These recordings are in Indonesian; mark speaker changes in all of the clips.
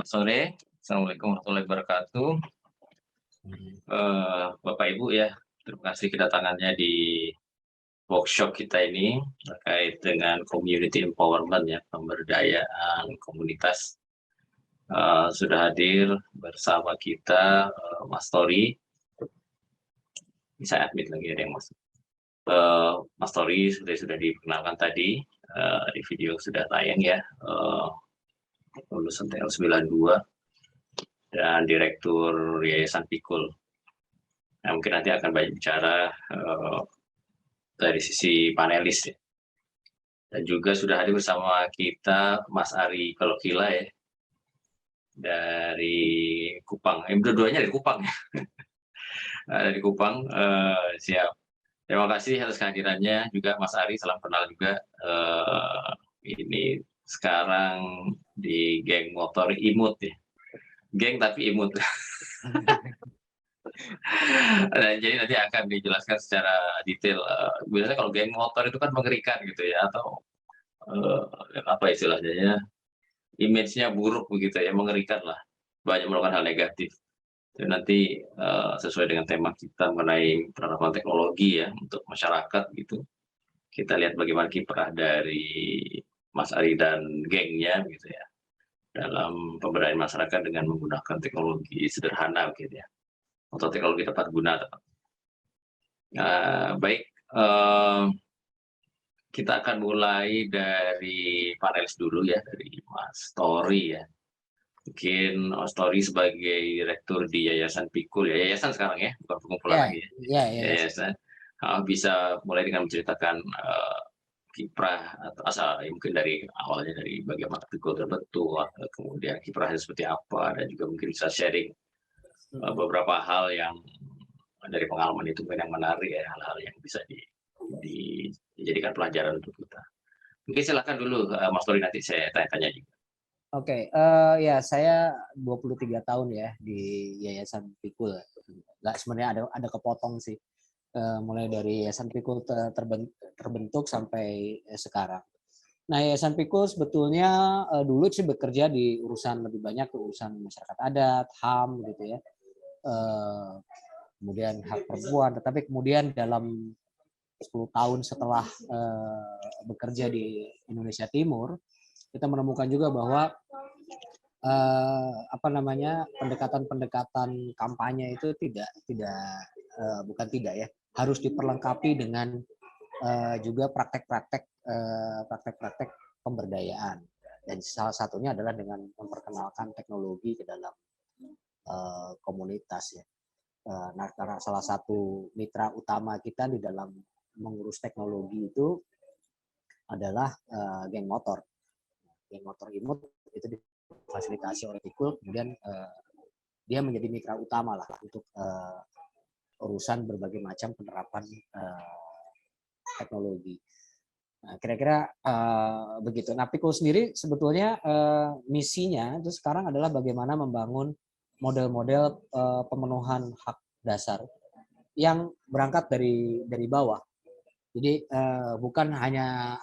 Speaker 1: Selamat sore, Assalamualaikum warahmatullahi wabarakatuh. Bapak Ibu ya, terima kasih kedatangannya di workshop kita ini terkait dengan community empowerment ya, pemberdayaan komunitas. Sudah hadir bersama kita Mas Tori, bisa admit lagi ada yang masuk. Mas Tori sudah diperkenalkan tadi, di video sudah tayang ya, lulusan TL 92 dan Direktur Yayasan Pikul. Nah, mungkin nanti akan banyak bicara dari sisi panelis ya. Dan juga sudah hadir bersama kita Mas Ari Kolokila ya, dari Kupang. Dua-duanya dari Kupang ya. Dari Kupang, siap. Terima kasih atas kehadirannya juga Mas Ari, salam kenal juga. Ini sekarang di geng motor imut ya. Geng tapi imut. Jadi nanti akan dijelaskan secara detail. Biasanya kalau geng motor itu kan mengerikan gitu ya, atau apa istilahnya ya, image-nya buruk begitu ya, mengerikan lah, banyak melakukan hal negatif. Dan nanti sesuai dengan tema kita mengenai penerapan teknologi ya untuk masyarakat gitu, kita lihat bagaimana kiprah dari Mas Ari dan gengnya gitu ya dalam pemberdayaan masyarakat dengan menggunakan teknologi sederhana gitu ya, atau teknologi tepat guna. Baik, kita akan mulai dari panelis dulu ya, dari Mas Tori ya. Mungkin Mas Tori sebagai direktur di Yayasan Pikul ya, yayasan sekarang ya, bukan perkumpulan
Speaker 2: Ya,
Speaker 1: lagi ya,
Speaker 2: ya, ya, ya.
Speaker 1: yayasan. Bisa mulai dengan menceritakan kiprah atau asal ya, mungkin dari awalnya dari bagaimana Pikul terbentuk, kemudian kiprahnya seperti apa, dan juga mungkin bisa sharing beberapa hal yang dari pengalaman itu yang menarik ya, hal-hal yang bisa dijadikan pelajaran untuk kita. Mungkin silakan dulu Mas Tori, nanti saya tanya-tanya juga.
Speaker 2: Oke, ya saya 23 tahun ya di Yayasan Pikul. Nggak, sebenarnya ada kepotong sih. Mulai dari Yayasan Pikul terbentuk sampai sekarang. Nah, Yayasan Pikul sebetulnya dulu sih bekerja di urusan lebih banyak ke urusan masyarakat adat, HAM gitu ya. Kemudian hak perempuan, tetapi kemudian dalam 10 tahun setelah bekerja di Indonesia Timur, kita menemukan juga bahwa pendekatan-pendekatan kampanye itu bukan tidak ya, harus diperlengkapi dengan juga praktek-praktek pemberdayaan, dan salah satunya adalah dengan memperkenalkan teknologi ke dalam komunitas ya. Nah, karena salah satu mitra utama kita di dalam mengurus teknologi itu adalah geng motor imut, itu difasilitasi oleh Pikul, kemudian dia menjadi mitra utama lah untuk urusan berbagai macam penerapan teknologi. Nah, kira-kira begitu. Nah, Pikul sendiri sebetulnya misinya itu sekarang adalah bagaimana membangun model-model pemenuhan hak dasar yang berangkat dari bawah. Jadi bukan hanya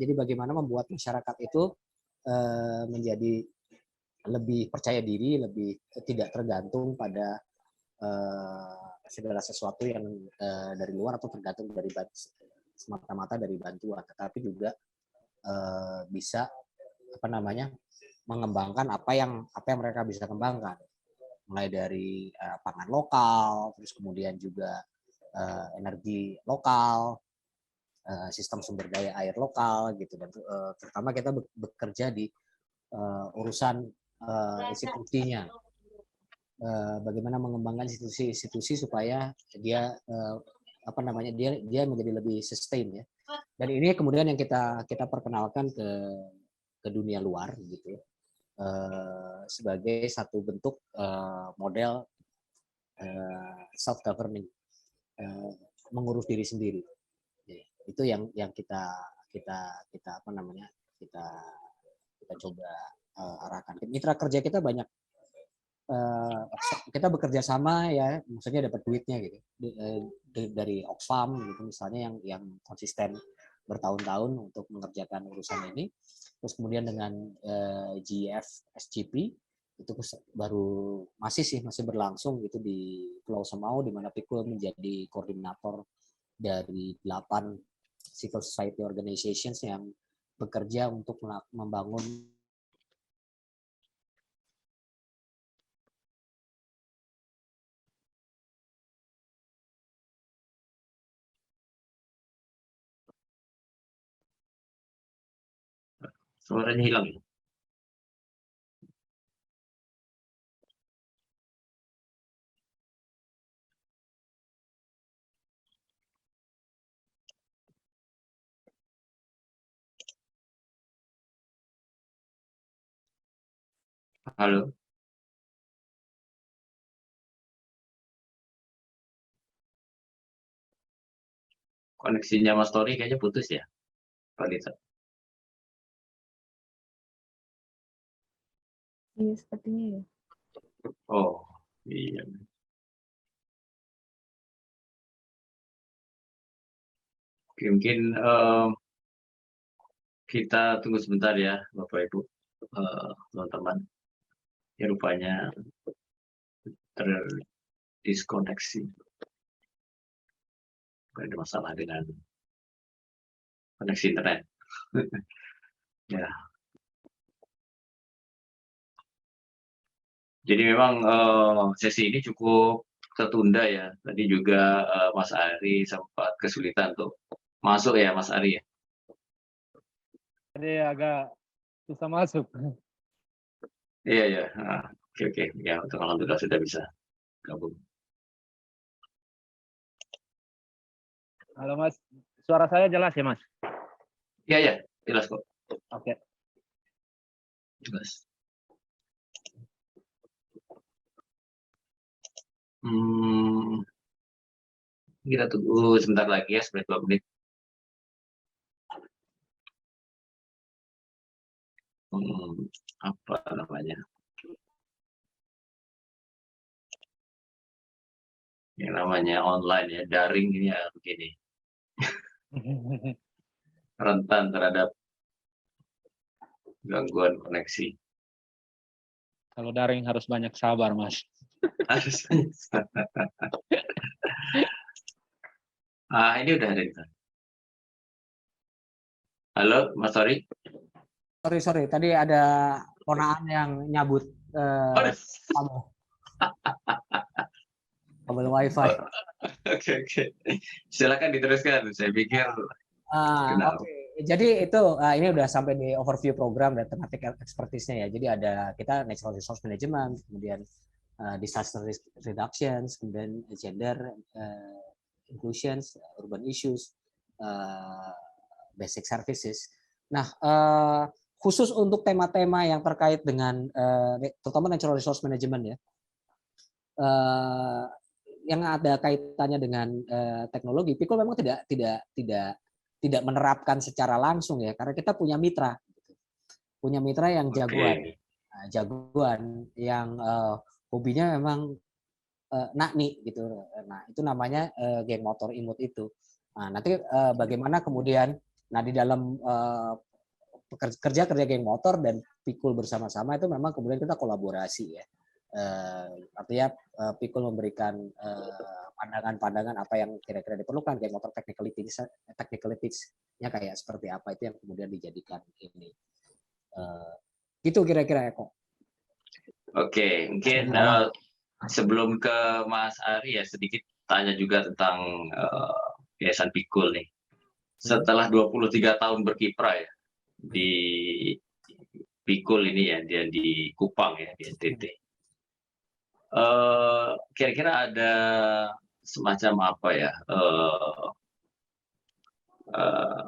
Speaker 2: jadi bagaimana membuat masyarakat itu menjadi lebih percaya diri, lebih tidak tergantung pada segala sesuatu yang dari luar atau tergantung dari semata-mata dari bantuan, tetapi juga bisa mengembangkan apa yang mereka bisa kembangkan, mulai dari pangan lokal, terus kemudian juga energi lokal, sistem sumber daya air lokal gitu, dan terutama kita bekerja di urusan institusinya, bagaimana mengembangkan institusi supaya dia dia menjadi lebih sustain ya. Dan ini kemudian yang kita perkenalkan ke dunia luar gitu, sebagai satu bentuk model self governing, mengurus diri sendiri. Itu yang kita coba arahkan. Mitra kerja kita banyak, kita bekerja sama ya, maksudnya dapat duitnya gitu dari Oxfam gitu misalnya, yang konsisten bertahun-tahun untuk mengerjakan urusan ini. Terus kemudian dengan GF SGP itu baru masih berlangsung gitu di Pulau Semau, di mana Pikul menjadi koordinator dari 8 civil society organizations yang bekerja untuk membangun
Speaker 1: Suaranya hilang ya? Halo, koneksinya Mas Tori kayaknya putus ya, Pak Lita?
Speaker 3: Iya, sepertinya ya.
Speaker 1: Oh, iya. Oke, mungkin kita tunggu sebentar ya, Bapak Ibu, teman-teman. Ya rupanya terdiskoneksi. Ada masalah dengan koneksi internet. Ya, jadi memang sesi ini cukup tertunda ya. Tadi juga Mas Ari sempat kesulitan untuk masuk ya, Mas Ari ya.
Speaker 4: Jadi agak susah masuk.
Speaker 1: Iya ya. Oke oke. Ya, untuk alhamdulillah sudah bisa gabung.
Speaker 4: Halo Mas, suara saya jelas ya Mas?
Speaker 1: Iya ya, jelas kok.
Speaker 4: Oke.
Speaker 1: Jelas. Hmm, kita tunggu sebentar lagi ya, 2 menit. Apa namanya? Yang namanya online ya, daring ini ya begini. Rentan terhadap gangguan koneksi.
Speaker 4: Kalau daring harus banyak sabar Mas.
Speaker 1: Ini udah ada. Halo, Mas Tori.
Speaker 2: sorry tadi ada ponaan yang nyabut kabel wifi.
Speaker 1: Oke oke. Silakan diteruskan. Saya pikir.
Speaker 2: Oke. Jadi itu ini udah sampai di overview program dan tematik expertise-nya ya. Jadi ada kita natural resource management, kemudian disaster risk reduction, kemudian gender inclusion, urban issues, basic services. Nah, khusus untuk tema-tema yang terkait dengan terutama natural resource management ya, yang ada kaitannya dengan teknologi, Pikul memang tidak menerapkan secara langsung ya, karena kita punya mitra yang jagoan yang hobinya memang nakni gitu. Nah itu namanya geng motor imut itu. Nah nanti bagaimana kemudian di dalam kerja geng motor dan Pikul bersama-sama itu memang kemudian kita kolaborasi ya. Artinya Pikul memberikan pandangan-pandangan apa yang kira-kira diperlukan, kayak motor technicalities-nya kayak seperti apa, itu yang kemudian dijadikan ini. Gitu kira-kira Eko.
Speaker 1: Oke, mungkin sebelum ke Mas Ari ya sedikit tanya juga tentang Yayasan Pikul nih. Setelah 23 tahun berkiprah ya di Pikul ini ya, dia di Kupang ya, di NTT. Kira-kira ada semacam apa ya,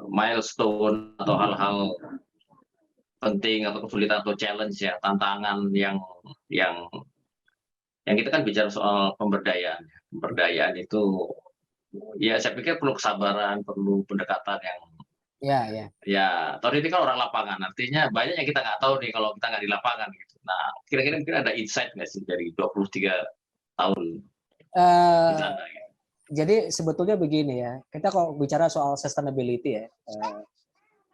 Speaker 1: milestone atau hal-hal penting atau kesulitan atau challenge ya, tantangan yang kita kan bicara soal pemberdayaan. Pemberdayaan itu ya saya pikir perlu kesabaran, perlu pendekatan yang ya, Tori ini kan orang lapangan, artinya banyak yang kita nggak tahu nih kalau kita nggak di lapangan gitu. Nah, kira-kira mungkin ada insight nggak sih dari 23 tahun di sana gitu?
Speaker 2: Jadi sebetulnya begini ya, kita kalau bicara soal sustainability ya,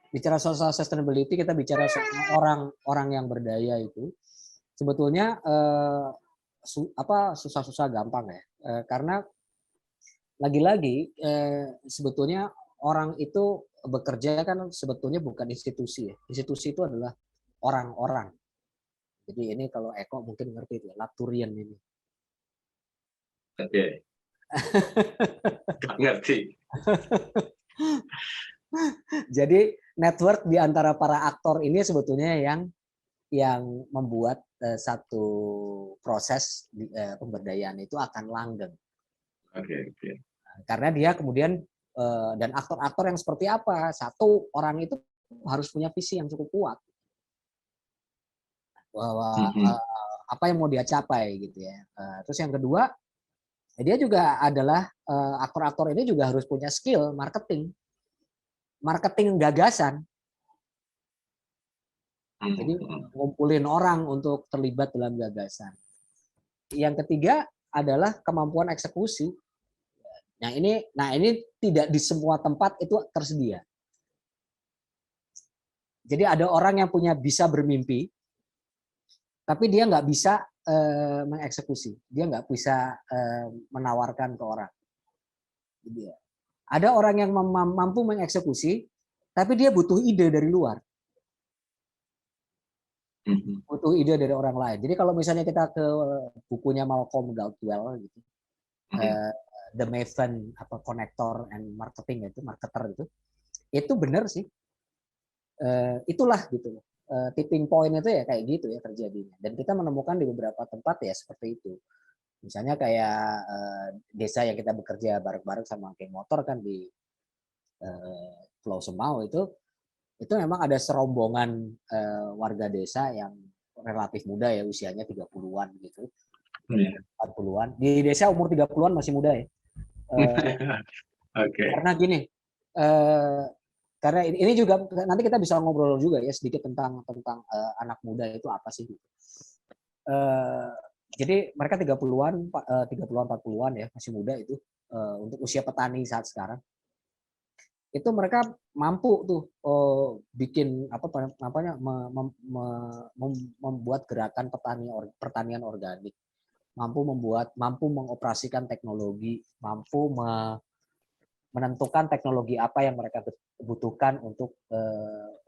Speaker 2: bicara soal sustainability kita bicara soal orang yang berdaya itu sebetulnya susah-susah gampang ya. Karena lagi-lagi sebetulnya orang itu bekerja kan sebetulnya bukan institusi ya. Institusi itu adalah orang-orang. Jadi ini kalau Eko mungkin ngerti itu ya, Laturian ini.
Speaker 1: Oke. Nggak ngerti.
Speaker 2: Jadi network di antara para aktor ini sebetulnya yang membuat satu proses pemberdayaan itu akan langgeng.
Speaker 1: Oke.
Speaker 2: Karena dia kemudian dan aktor-aktor yang seperti apa? Satu, orang itu harus punya visi yang cukup kuat bahwa apa yang mau dia capai gitu ya. Terus yang kedua, dia juga adalah aktor-aktor ini juga harus punya skill marketing gagasan. Jadi ngumpulin orang untuk terlibat dalam gagasan. Yang ketiga adalah kemampuan eksekusi. Nah ini tidak di semua tempat itu tersedia. Jadi ada orang yang bisa bermimpi, tapi dia nggak bisa mengeksekusi. Dia nggak bisa menawarkan ke orang. Jadi, ada orang yang mampu mengeksekusi, tapi dia butuh ide dari luar. Butuh ide dari orang lain. Jadi kalau misalnya kita ke bukunya Malcolm Gladwell gitu, The Maven Connector and Marketing marketer itu benar sih. Itulah gitu. Tipping point itu ya kayak gitu ya terjadinya. Dan kita menemukan di beberapa tempat ya seperti itu. Misalnya kayak desa yang kita bekerja bareng-bareng sama geng motor kan di Pulau Semau itu memang ada serombongan warga desa yang relatif muda ya, usianya 30-an gitu. 40-an. Di desa umur 30-an masih muda ya. Karena gini, karena ini juga nanti kita bisa ngobrol juga ya sedikit tentang anak muda itu apa sih gitu. Jadi mereka 30-an 40-an ya, masih muda itu untuk usia petani saat sekarang. Itu mereka mampu tuh bikin membuat gerakan pertanian organik, mampu mengoperasikan teknologi, mampu menentukan teknologi apa yang mereka butuhkan untuk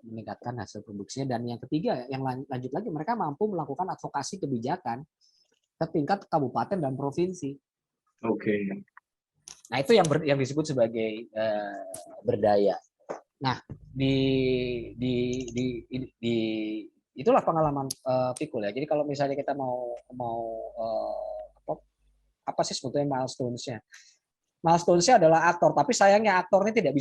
Speaker 2: meningkatkan hasil produksinya. Dan yang ketiga, yang lanjut lagi, mereka mampu melakukan advokasi kebijakan ke tingkat kabupaten dan provinsi.
Speaker 1: Oke.
Speaker 2: Nah itu yang disebut sebagai berdaya. Nah itulah pengalaman Pikul ya. Jadi kalau misalnya kita mau apa sih sebetulnya milestones-nya? Milestones-nya adalah aktor, tapi sayangnya aktor ini tidak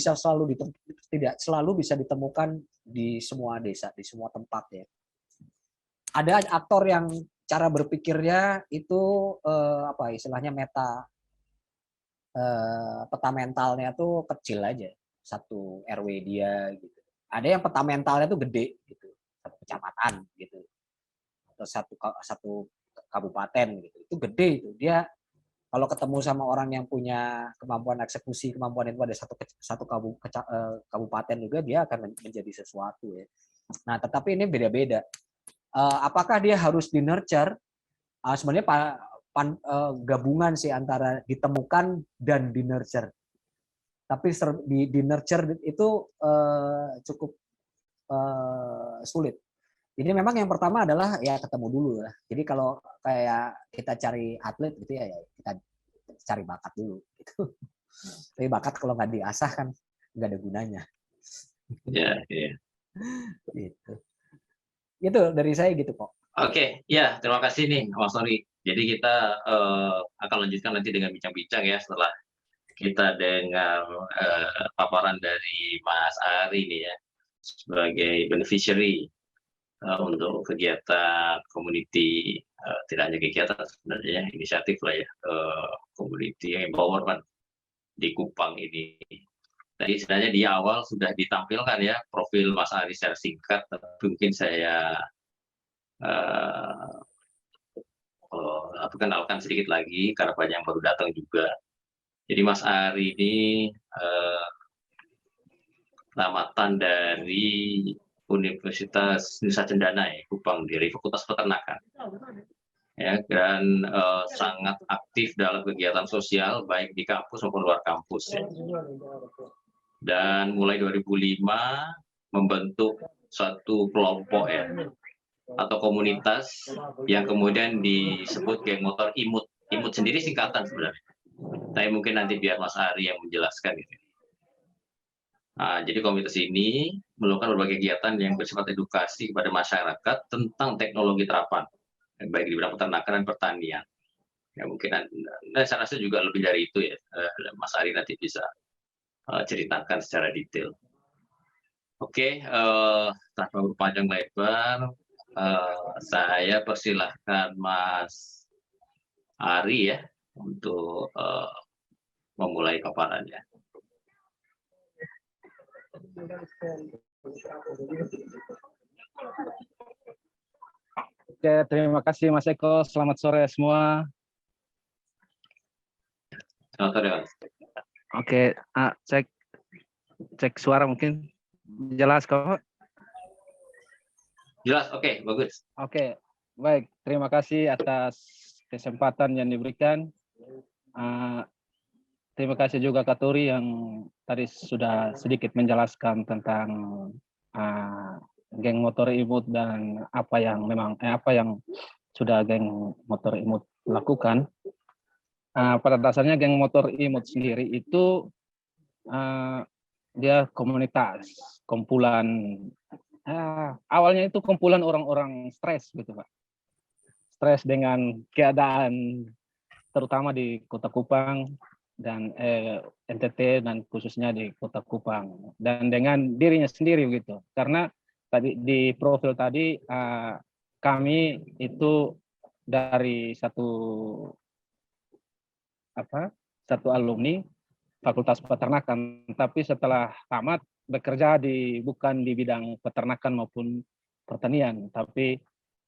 Speaker 2: selalu bisa ditemukan di semua desa, di semua tempat ya. Ada aktor yang cara berpikirnya itu istilahnya peta mentalnya tuh kecil aja, satu RW dia gitu. Ada yang peta mentalnya tuh gede gitu, satu kecamatan gitu, atau satu kabupaten gitu. Itu gede itu. Dia kalau ketemu sama orang yang punya kemampuan eksekusi, kemampuan itu ada satu kabupaten juga, dia akan menjadi sesuatu ya. Nah, tetapi ini beda-beda. Apakah dia harus di nurture? Sebenarnya gabungan sih antara ditemukan dan di nurture. Tapi di nurture itu cukup sulit. Jadi memang yang pertama adalah ya ketemu dulu lah. Jadi kalau kayak kita cari atlet gitu ya kita cari bakat dulu. Gitu. Tapi bakat kalau nggak diasah kan nggak ada gunanya.
Speaker 1: Iya.
Speaker 2: Gitu. Itu dari saya gitu kok.
Speaker 1: Oke, ya terima kasih nih Mas Nori. Jadi kita akan lanjutkan nanti dengan bincang-bincang ya setelah kita dengar paparan dari Mas Ari nih ya sebagai beneficiary untuk kegiatan community, tidak hanya kegiatan sebenarnya inisiatif lah ya, community empowerment di Kupang ini. Tadi sebenarnya di awal sudah ditampilkan ya profil Mas Ari secara singkat, tapi mungkin saya kenalkan sedikit lagi karena banyak yang baru datang juga. Jadi Mas Ari ini tamatan dari Universitas Nusa Cendana ya, Kupang dari Fakultas Peternakan. Ya, dan sangat aktif dalam kegiatan sosial baik di kampus maupun luar kampus ya. Dan mulai 2005 membentuk suatu kelompok ya atau komunitas yang kemudian disebut geng motor imut. Imut sendiri singkatan sebenarnya. Tapi mungkin nanti biar Mas Ari yang menjelaskan gitu. Nah, jadi komunitas ini melakukan berbagai kegiatan yang bersifat edukasi kepada masyarakat tentang teknologi terapan, baik di bidang peternakan dan pertanian. Ya mungkin, saya rasa juga lebih dari itu ya, Mas Ari nanti bisa ceritakan secara detail. Oke, tanpa berpanjang lebar, saya persilahkan Mas Ari ya untuk memulai paparannya.
Speaker 4: Oke, terima kasih Mas Eko. Selamat sore semua.
Speaker 1: Selamat sore, Mas.
Speaker 4: Oke, cek suara mungkin jelas kok.
Speaker 1: Jelas, oke, bagus.
Speaker 4: Oke, baik. Terima kasih atas kesempatan yang diberikan. Terima kasih juga Kak Turi yang tadi sudah sedikit menjelaskan tentang geng motor imut dan apa yang sudah geng motor imut lakukan. Pada dasarnya geng motor imut sendiri itu dia komunitas, kumpulan awalnya itu kumpulan orang-orang stres gitu Pak. Stres dengan keadaan terutama di Kota Kupang dan NTT dan khususnya di Kota Kupang dan dengan dirinya sendiri begitu. Karena tadi di profil tadi kami itu dari satu alumni Fakultas Peternakan, tapi setelah tamat bekerja bukan di bidang peternakan maupun pertanian, tapi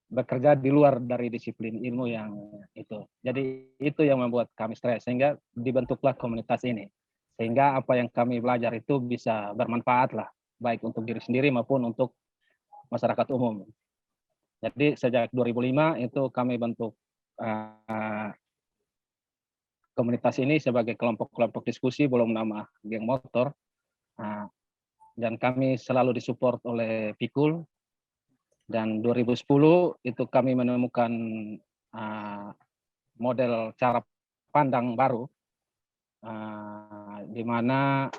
Speaker 4: bekerja di luar dari disiplin ilmu yang itu. Jadi itu yang membuat kami stres, sehingga dibentuklah komunitas ini. Sehingga apa yang kami belajar itu bisa bermanfaat lah, baik untuk diri sendiri maupun untuk masyarakat umum. Jadi sejak 2005 itu kami bentuk komunitas ini sebagai kelompok-kelompok diskusi belum nama geng motor, dan kami selalu disupport oleh Pikul. Dan 2010 itu kami menemukan model cara pandang baru, di mana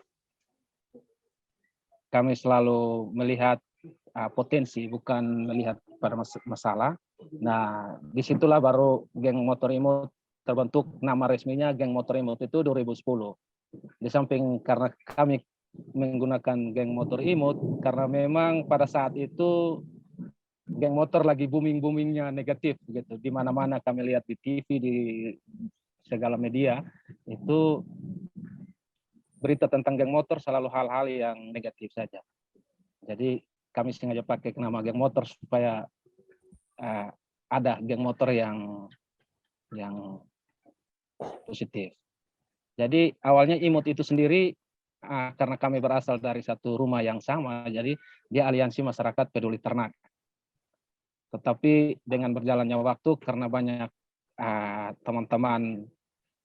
Speaker 4: kami selalu melihat potensi, bukan melihat pada masalah. Nah, disitulah baru geng motor imut terbentuk. Nama resminya geng motor imut itu 2010. Di samping karena kami menggunakan geng motor imut, karena memang pada saat itu geng motor lagi booming-boomingnya negatif gitu. Di mana-mana kami lihat di TV, di segala media, itu berita tentang geng motor selalu hal-hal yang negatif saja. Jadi kami sengaja pakai nama geng motor supaya ada geng motor yang positif. Jadi awalnya imut itu sendiri karena kami berasal dari satu rumah yang sama, jadi dia aliansi masyarakat peduli ternak. Tetapi dengan berjalannya waktu, karena banyak teman-teman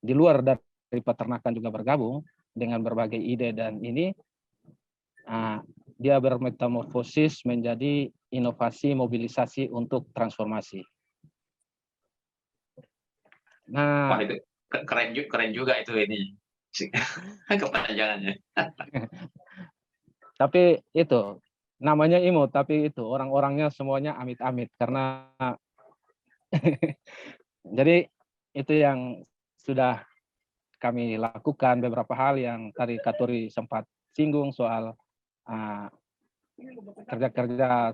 Speaker 4: di luar dari peternakan juga bergabung dengan berbagai ide, dan ini dia bermetamorfosis menjadi inovasi mobilisasi untuk transformasi. Nah,
Speaker 1: wah, itu keren juga itu ini kepanjangannya.
Speaker 4: Tapi itu namanya imut, tapi itu orang-orangnya semuanya amit-amit karena jadi itu yang sudah kami lakukan. Beberapa hal yang tadi Kak Turi sempat singgung soal kerja-kerja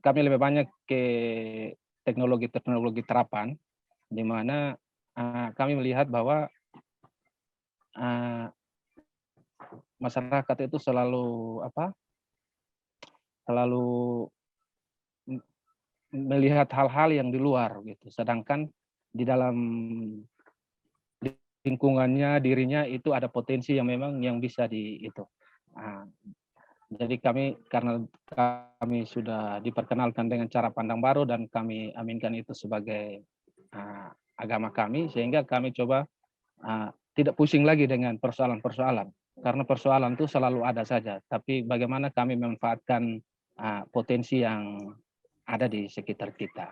Speaker 4: kami lebih banyak ke teknologi terapan, di mana kami melihat bahwa masyarakat itu selalu melihat hal-hal yang di luar gitu, sedangkan di dalam lingkungannya dirinya itu ada potensi yang memang yang bisa Jadi karena kami sudah diperkenalkan dengan cara pandang baru dan kami aminkan itu sebagai agama kami, sehingga kami coba tidak pusing lagi dengan persoalan-persoalan. Karena persoalan itu selalu ada saja, tapi bagaimana kami memanfaatkan potensi yang ada di sekitar kita.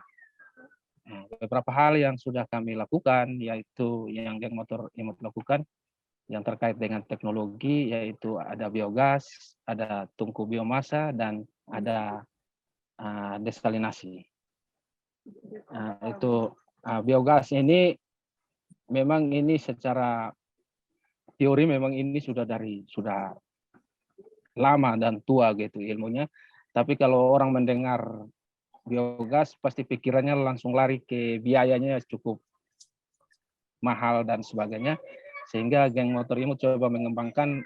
Speaker 4: Beberapa hal yang sudah kami lakukan, yaitu yang geng motor imut lakukan, yang terkait dengan teknologi, yaitu ada biogas, ada tungku biomasa, dan ada desalinasi. Itu biogas ini memang ini secara teori memang ini sudah lama dan tua gitu ilmunya. Tapi kalau orang mendengar biogas pasti pikirannya langsung lari ke biayanya cukup mahal dan sebagainya. Sehingga geng motor imut coba mengembangkan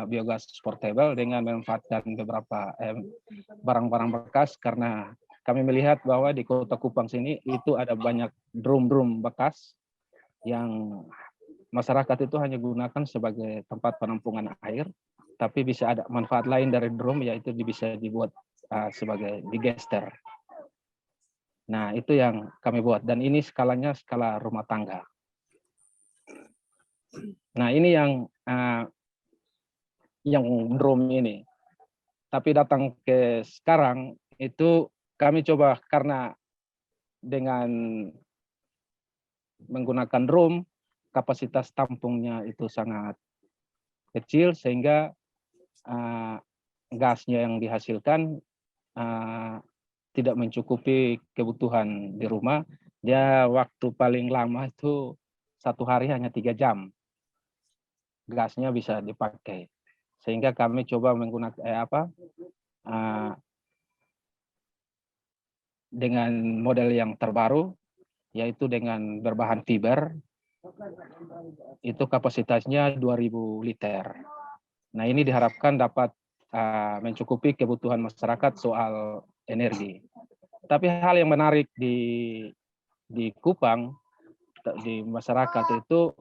Speaker 4: biogas portable dengan memanfaatkan beberapa barang-barang bekas, karena kami melihat bahwa di Kota Kupang sini itu ada banyak drum-drum bekas yang masyarakat itu hanya gunakan sebagai tempat penampungan air, tapi bisa ada manfaat lain dari drum, yaitu bisa dibuat sebagai digester. Nah, itu yang kami buat, dan ini skalanya skala rumah tangga. Nah, ini yang drum ini. Tapi datang ke sekarang itu kami coba, karena dengan menggunakan drum kapasitas tampungnya itu sangat kecil, sehingga gasnya yang dihasilkan tidak mencukupi kebutuhan di rumah. Dia waktu paling lama itu 1 hari hanya 3 jam gasnya bisa dipakai, sehingga kami coba menggunakan dengan model yang terbaru, yaitu dengan berbahan fiber. Itu kapasitasnya 2000 liter. Nah, ini diharapkan dapat mencukupi kebutuhan masyarakat soal energi. Tapi hal yang menarik di Kupang, di masyarakat itu,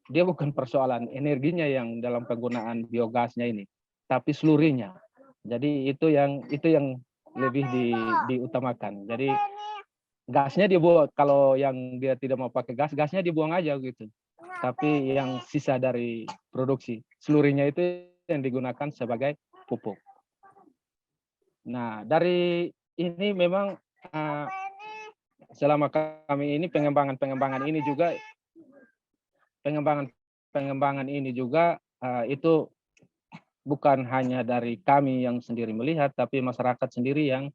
Speaker 4: dia bukan persoalan energinya yang dalam penggunaan biogasnya ini, tapi seluruhnya. Jadi itu yang lebih diutamakan. Jadi gasnya dibuang, kalau yang dia tidak mau pakai gas, gasnya dibuang aja gitu. Tapi yang sisa dari produksi, seluruhnya itu yang digunakan sebagai pupuk. Nah, dari ini memang selama kami ini pengembangan ini juga itu bukan hanya dari kami yang sendiri melihat, tapi masyarakat sendiri yang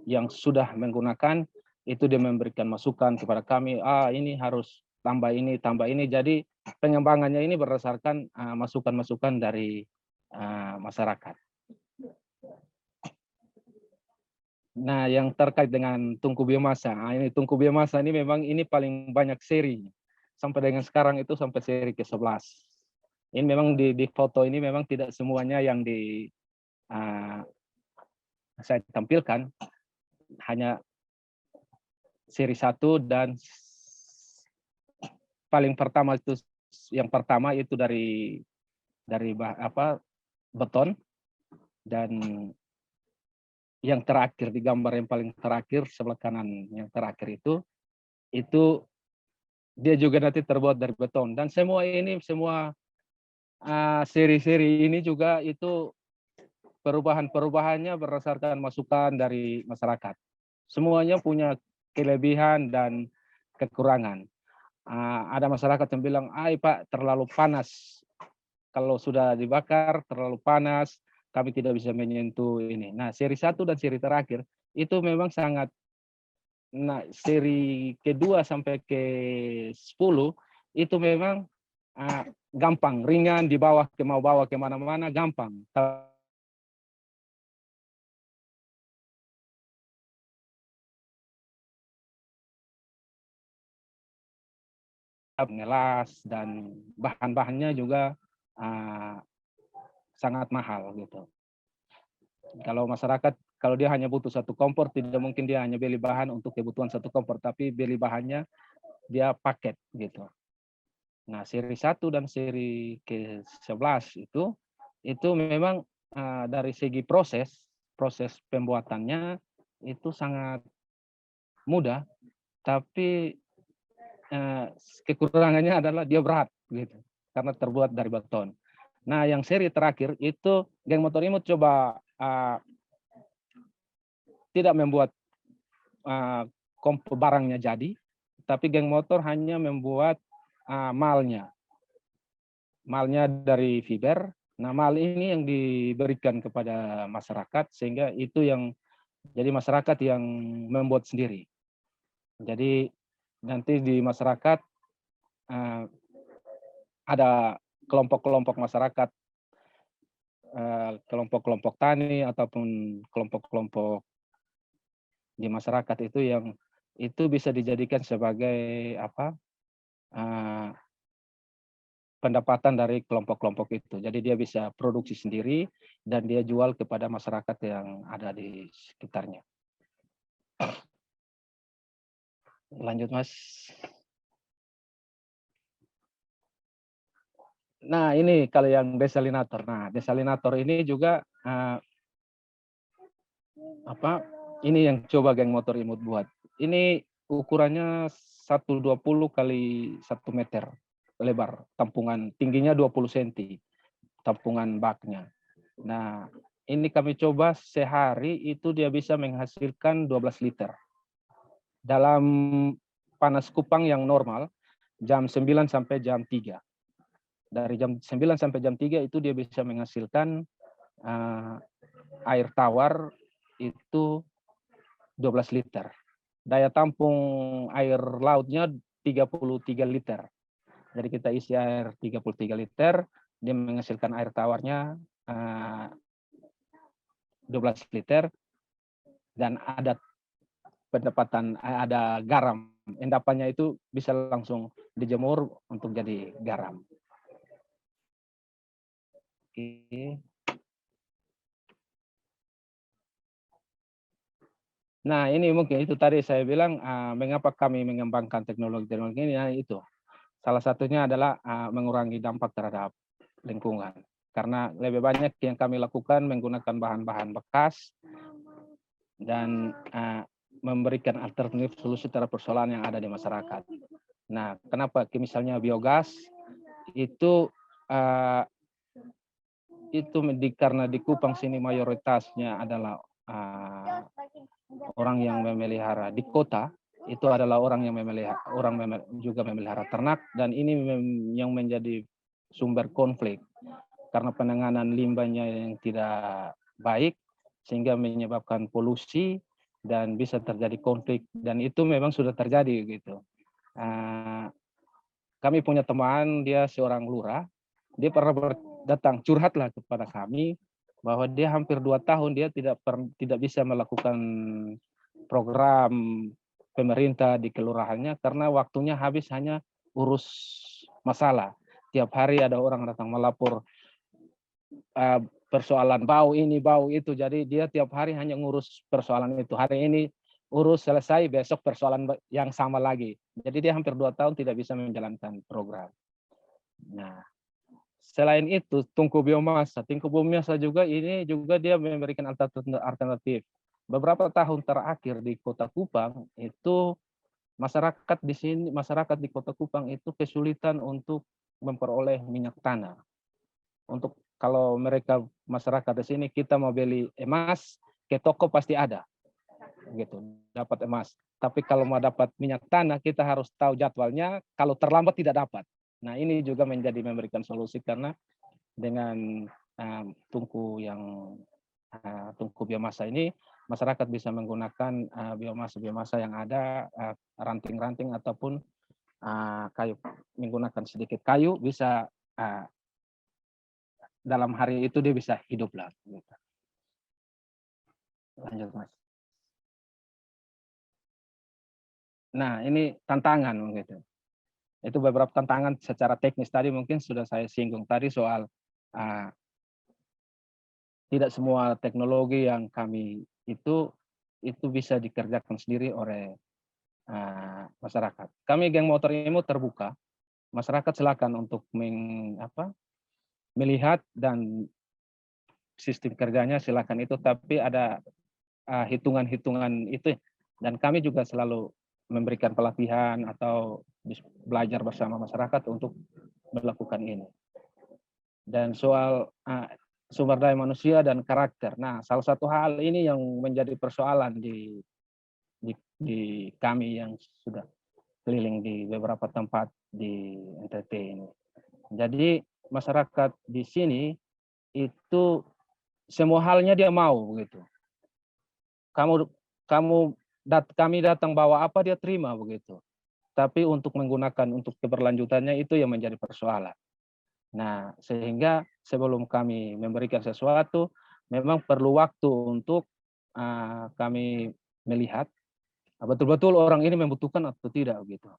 Speaker 4: yang sudah menggunakan itu, dia memberikan masukan kepada kami, ini harus tambah ini. Jadi pengembangannya ini berdasarkan masukan-masukan dari masyarakat. Nah, yang terkait dengan tungku biomasa, ini tungku biomasa ini memang ini paling banyak seri. Sampai dengan sekarang itu sampai seri ke-11. Ini memang di foto ini memang tidak semuanya yang saya tampilkan, hanya seri 1 dan paling pertama itu, yang pertama itu dari beton, dan yang terakhir di gambar yang paling terakhir sebelah kanan yang terakhir itu dia juga nanti terbuat dari beton. Dan semua seri-seri ini juga itu perubahannya berdasarkan masukan dari masyarakat. Semuanya punya kelebihan dan kekurangan. Ada masyarakat yang bilang, Pak, terlalu panas. Kalau sudah dibakar terlalu panas, kami tidak bisa menyentuh ini. Nah, seri 1 dan seri terakhir itu memang sangat, nah, seri ke-2 sampai ke-10 itu memang gampang, ringan, mau bawa kemana-mana gampang. Ngelas dan bahan-bahannya juga sangat mahal gitu. Kalau masyarakat, kalau dia hanya butuh 1 kompor, tidak mungkin dia hanya beli bahan untuk kebutuhan 1 kompor, tapi beli bahannya dia paket gitu. Nah, seri 1 dan seri ke-11 itu memang dari segi proses pembuatannya itu sangat mudah, tapi kekurangannya adalah dia berat gitu, karena terbuat dari beton. Nah, yang seri terakhir itu geng motor imut coba tidak membuat barangnya jadi, tapi geng motor hanya membuat malnya dari fiber. Nah, mal ini yang diberikan kepada masyarakat, sehingga itu yang jadi masyarakat yang membuat sendiri. Jadi nanti di masyarakat ada kelompok-kelompok masyarakat, kelompok-kelompok tani ataupun kelompok-kelompok di masyarakat itu yang itu bisa dijadikan sebagai pendapatan dari kelompok-kelompok itu. Jadi dia bisa produksi sendiri dan dia jual kepada masyarakat yang ada di sekitarnya. Lanjut, Mas. Nah, ini kalau yang desalinator. Nah, desalinator ini juga ini yang coba geng motor imut buat. Ini ukurannya 120 kali 1 meter lebar, tampungan tingginya 20 cm, tampungan baknya. Nah, ini kami coba sehari itu dia bisa menghasilkan 12 liter. Dalam panas Kupang yang normal, jam 9 sampai jam 3. Dari jam 9 sampai jam 3 itu dia bisa menghasilkan air tawar itu 12 liter. Daya tampung air lautnya 33 liter. Jadi kita isi air 33 liter, dia menghasilkan air tawarnya 12 liter, dan ada pendapatan, ada garam. Endapannya itu bisa langsung dijemur untuk jadi garam. Oke. Nah, ini mungkin itu tadi saya bilang mengapa kami mengembangkan teknologi-teknologi ini, itu. Salah satunya adalah mengurangi dampak terhadap lingkungan. Karena lebih banyak yang kami lakukan menggunakan bahan-bahan bekas dan memberikan alternatif solusi terhadap persoalan yang ada di masyarakat. Nah, kenapa? Misalnya biogas itu karena di Kupang sini mayoritasnya adalah orang yang memelihara di kota, itu adalah orang yang juga memelihara ternak, dan ini yang menjadi sumber konflik karena penanganan limbahnya yang tidak baik sehingga menyebabkan polusi dan bisa terjadi konflik, dan itu memang sudah terjadi gitu. Kami punya teman, dia seorang lurah, dia pernah datang curhatlah kepada kami bahwa dia hampir 2 tahun dia tidak bisa melakukan program pemerintah di kelurahannya karena waktunya habis hanya urus masalah. Tiap hari ada orang datang melapor persoalan bau ini, bau itu. Jadi dia tiap hari hanya ngurus persoalan itu. Hari ini urus selesai, besok persoalan yang sama lagi. Jadi dia hampir 2 tahun tidak bisa menjalankan program. Nah, selain itu, tungku biomasa juga ini juga dia memberikan alternatif. Beberapa tahun terakhir di Kota Kupang itu masyarakat di Kota Kupang itu kesulitan untuk memperoleh minyak tanah. Untuk kalau masyarakat di sini kita mau beli emas ke toko pasti ada, gitu, dapat emas. Tapi kalau mau dapat minyak tanah kita harus tahu jadwalnya. Kalau terlambat tidak dapat. Nah, ini juga memberikan solusi karena dengan tungku biomasa ini masyarakat bisa menggunakan biomasa yang ada, ranting-ranting ataupun kayu, menggunakan sedikit kayu bisa dalam hari itu dia bisa hidup lah. Lanjut, Mas. Nah, ini tantangan gitu. Itu beberapa tantangan secara teknis tadi mungkin sudah saya singgung tadi soal tidak semua teknologi yang kami itu bisa dikerjakan sendiri oleh masyarakat. Kami geng motor imut terbuka, masyarakat silakan untuk melihat dan sistem kerjanya silakan itu, tapi ada hitungan-hitungan itu, dan kami juga selalu memberikan pelatihan atau belajar bersama masyarakat untuk melakukan ini. Dan soal sumber daya manusia dan karakter. Nah, salah satu hal ini yang menjadi persoalan di kami yang sudah keliling di beberapa tempat di NTT ini. Jadi masyarakat di sini itu semua halnya dia mau begitu. Kami datang bawa apa dia terima begitu. Tapi untuk menggunakan untuk keberlanjutannya itu yang menjadi persoalan. Nah, sehingga sebelum kami memberikan sesuatu, memang perlu waktu untuk kami melihat betul-betul orang ini membutuhkan atau tidak begitu.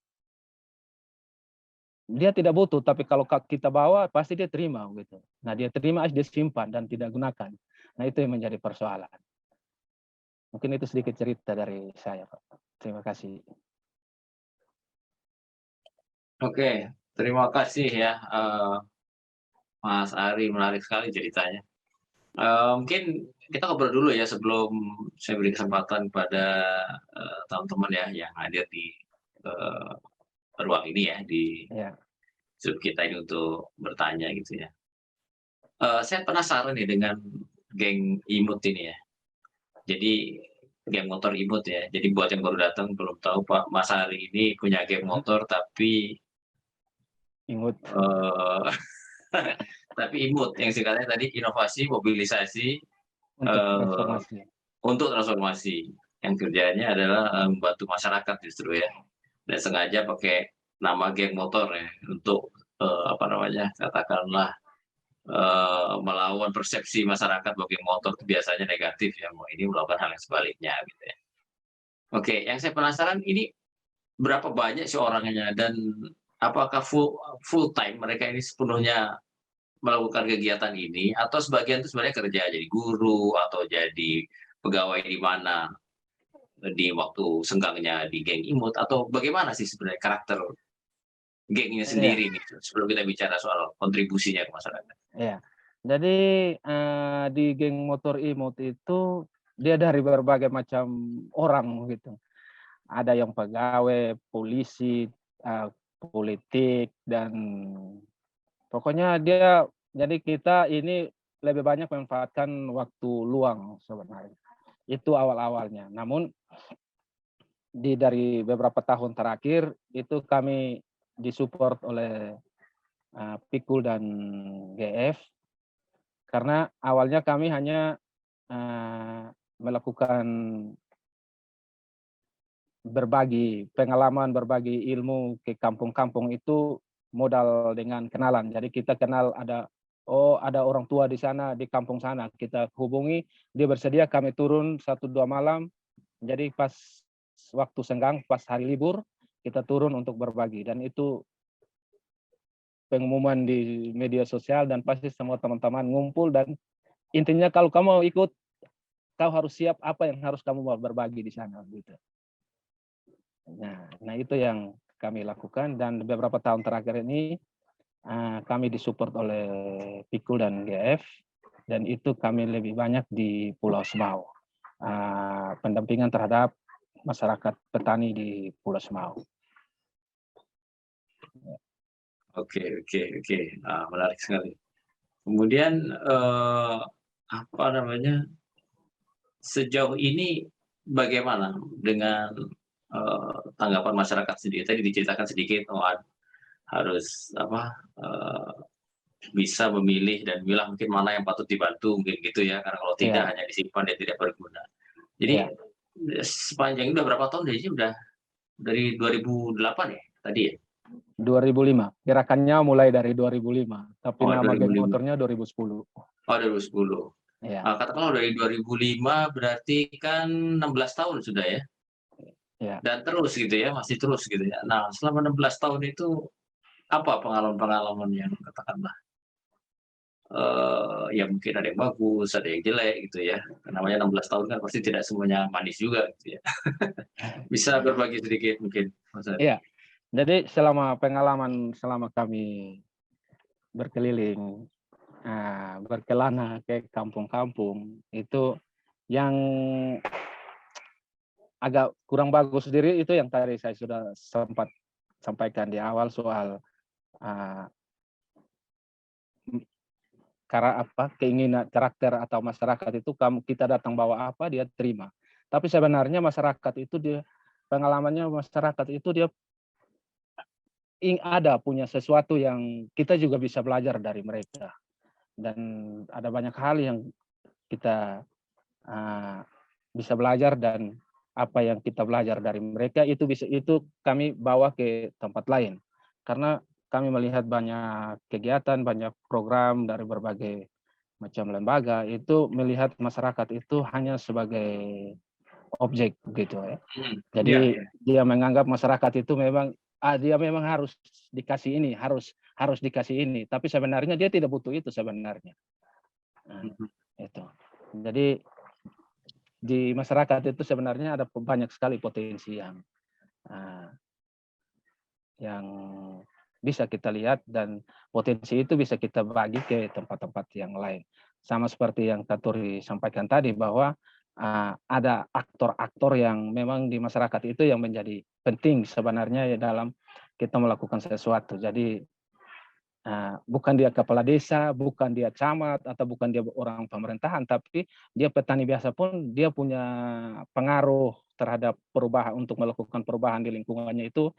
Speaker 4: Dia tidak butuh, tapi kalau kita bawa pasti dia terima gitu. Nah, dia terima, dia simpan dan tidak gunakan. Nah, itu yang menjadi persoalan. Mungkin itu sedikit cerita dari saya, Pak. Terima kasih.
Speaker 1: Oke, terima kasih ya, Mas Ari, menarik sekali ceritanya. Mungkin kita ngobrol dulu ya sebelum saya beri kesempatan pada teman-teman ya yang hadir di ruang ini ya, di Zoom kita ini untuk bertanya gitu ya. Saya penasaran nih dengan geng imut ini ya. Jadi geng motor imut ya. Jadi buat yang baru datang belum tahu Pak Mas Ari ini punya geng motor tapi
Speaker 4: Imut.
Speaker 1: tapi imut yang singkatnya tadi inovasi mobilisasi
Speaker 4: Untuk transformasi.
Speaker 1: untuk transformasi yang kerjanya adalah membantu masyarakat justru ya, dan sengaja pakai nama geng motor ya untuk katakanlah melawan persepsi masyarakat bahwa geng motor itu biasanya negatif ya, mau ini melakukan hal yang sebaliknya gitu ya. Oke, yang saya penasaran ini berapa banyak sih orangnya dan apakah full time mereka ini sepenuhnya melakukan kegiatan ini atau sebagian itu sebenarnya kerja jadi guru atau jadi pegawai di mana di waktu senggangnya di geng imut, atau bagaimana sih sebenarnya karakter gengnya sendiri nih sebelum kita bicara soal kontribusinya ke masyarakat?
Speaker 4: Iya. Jadi di geng motor imut itu dia dari berbagai macam orang gitu. Ada yang pegawai, polisi, politik, dan pokoknya jadi kita ini lebih banyak memanfaatkan waktu luang sebenarnya. Itu awal-awalnya. Namun dari beberapa tahun terakhir itu kami disupport oleh Pikul dan GF, karena awalnya kami hanya melakukan berbagi pengalaman, berbagi ilmu ke kampung-kampung itu modal dengan kenalan. Jadi kita kenal ada orang tua di sana, di kampung sana. Kita hubungi, dia bersedia, kami turun 1-2 malam. Jadi pas waktu senggang, pas hari libur, kita turun untuk berbagi. Dan itu pengumuman di media sosial dan pasti semua teman-teman ngumpul, dan intinya kalau kamu mau ikut, kau harus siap apa yang harus kamu mau berbagi di sana gitu. Nah itu yang kami lakukan, dan beberapa tahun terakhir ini kami disupport oleh Pikul dan GF, dan itu kami lebih banyak di Pulau Semau, pendampingan terhadap masyarakat petani di Pulau Semau.
Speaker 1: Oke, menarik sekali. Kemudian sejauh ini bagaimana dengan tanggapan masyarakat sendiri? Tadi diceritakan sedikit, harus bisa memilih dan bilang mungkin mana yang patut dibantu mungkin gitu ya, karena kalau tidak hanya disimpan dan tidak berguna. Jadi sepanjang ini udah berapa tahun? Jadi udah dari 2008 ya tadi ya?
Speaker 4: 2005. Gerakannya mulai dari 2005, tapi nama geng
Speaker 1: 2005.
Speaker 4: motornya 2010.
Speaker 1: 2010.
Speaker 4: Ya.
Speaker 1: Katakanlah dari 2005 berarti kan 16 tahun sudah ya?
Speaker 4: Ya.
Speaker 1: Dan terus gitu ya, masih terus gitu ya. Nah, selama 16 tahun itu apa pengalaman-pengalaman yang katakanlah ya mungkin ada yang bagus, ada yang jelek gitu ya. Namanya 16 tahun kan pasti tidak semuanya manis juga gitu ya. Bisa berbagi sedikit mungkin, Mas Ari?
Speaker 4: Iya. Jadi selama kami berkeliling berkelana ke kampung-kampung itu yang agak kurang bagus sendiri itu yang tadi saya sudah sempat sampaikan di awal soal uh, keinginan karakter atau masyarakat itu kita datang bawa apa dia terima. Tapi sebenarnya masyarakat itu pengalamannya masyarakat itu dia ada punya sesuatu yang kita juga bisa belajar dari mereka, dan ada banyak hal yang kita bisa belajar, dan apa yang kita belajar dari mereka itu kami bawa ke tempat lain, karena kami melihat banyak kegiatan, banyak program dari berbagai macam lembaga itu melihat masyarakat itu hanya sebagai objek gitu ya. Jadi dia menganggap masyarakat itu memang dia memang harus dikasih ini, harus dikasih ini, tapi sebenarnya dia tidak butuh itu sebenarnya. Itu. Jadi di masyarakat itu sebenarnya ada banyak sekali potensi yang bisa kita lihat, dan potensi itu bisa kita bagi ke tempat-tempat yang lain. Sama seperti yang Katuri sampaikan tadi bahwa ada aktor-aktor yang memang di masyarakat itu yang menjadi penting sebenarnya ya dalam kita melakukan sesuatu. Jadi bukan dia kepala desa, bukan dia camat, atau bukan dia orang pemerintahan, tapi dia petani biasa pun dia punya pengaruh terhadap perubahan, untuk melakukan perubahan di lingkungannya itu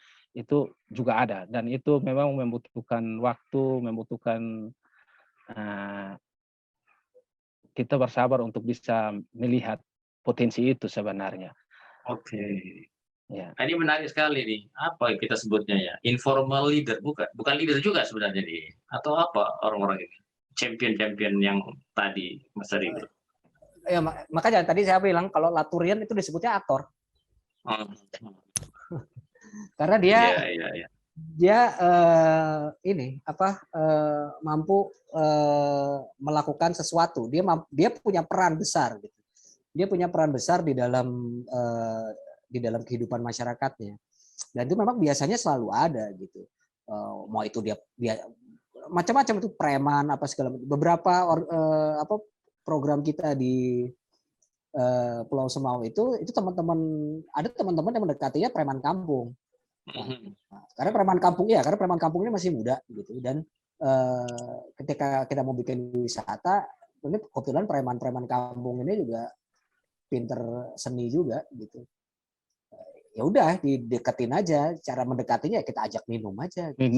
Speaker 4: juga ada, dan itu memang membutuhkan waktu, membutuhkan kita bersabar untuk bisa melihat potensi itu sebenarnya.
Speaker 1: Oke.
Speaker 4: Ya.
Speaker 1: Ini menarik sekali nih. Apa kita sebutnya ya? Informal leader, bukan leader juga sebenarnya nih. Atau apa orang-orang ini? Champion-champion yang tadi Mas Ari.
Speaker 2: Ya, makanya tadi saya bilang kalau Laturian itu disebutnya aktor. Karena dia dia mampu melakukan sesuatu. Dia punya peran besar gitu. Dia punya peran besar di dalam kehidupan masyarakatnya, dan itu memang biasanya selalu ada gitu. Mau itu dia macam-macam, itu preman apa segala macam. Beberapa program kita di Pulau Semau itu teman-teman yang mendekatinya preman kampung. Karena preman kampungnya masih muda gitu, dan ketika kita mau bikin wisata, ini kebetulan preman kampung ini juga pinter seni juga gitu. Ya udah dideketin aja, cara mendekatinya kita ajak minum aja gitu.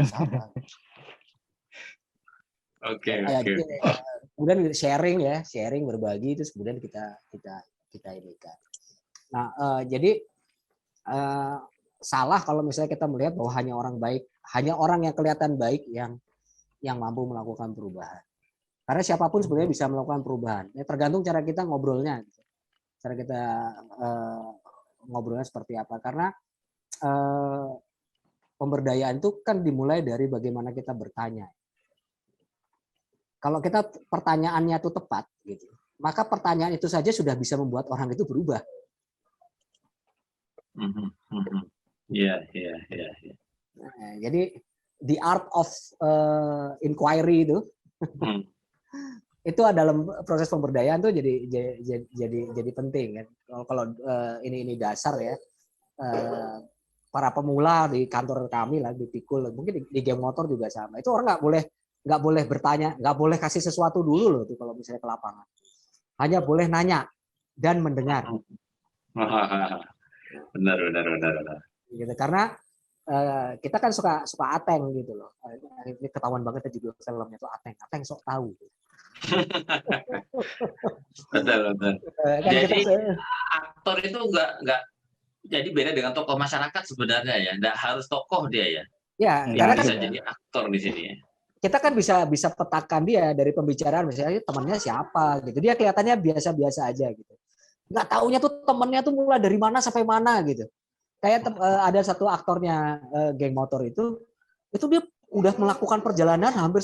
Speaker 1: Oke.
Speaker 2: Kemudian sharing berbagi, terus kemudian kita ini kan. Nah, jadi salah kalau misalnya kita melihat bahwa hanya orang yang kelihatan baik yang mampu melakukan perubahan. Karena siapapun sebenarnya bisa melakukan perubahan. Ya, tergantung cara kita ngobrolnya. Cara kita ngobrolnya seperti apa, karena pemberdayaan itu kan dimulai dari bagaimana kita bertanya. Kalau kita pertanyaannya itu tepat gitu, maka pertanyaan itu saja sudah bisa membuat orang itu berubah.
Speaker 1: Iya.
Speaker 2: Nah, jadi the art of inquiry itu itu dalam proses pemberdayaan tuh jadi penting kan. Kalau ini dasar ya, para pemula di kantor kami lah di Pikul, mungkin di geng motor juga sama. Itu orang nggak boleh bertanya, nggak boleh kasih sesuatu dulu loh tuh kalau misalnya ke lapangan. Hanya boleh nanya dan mendengar.
Speaker 1: Benar.
Speaker 2: Gitu, karena kita kan suka ateng gitu loh. Ini ketahuan banget juga filmnya tuh ateng sok tahu.
Speaker 1: Betul.
Speaker 2: Kan
Speaker 1: jadi aktor itu enggak jadi beda dengan tokoh masyarakat sebenarnya ya. Enggak harus tokoh dia ya.
Speaker 2: Ya,
Speaker 1: karena bisa jadi aktor di sini ya.
Speaker 2: Kita kan bisa petakan dia dari pembicaraan, misalnya temannya siapa gitu. Dia kelihatannya biasa-biasa aja gitu. Nggak taunya tuh temannya tuh mulai dari mana sampai mana gitu. Kayak ada satu aktornya geng motor itu dia udah melakukan perjalanan hampir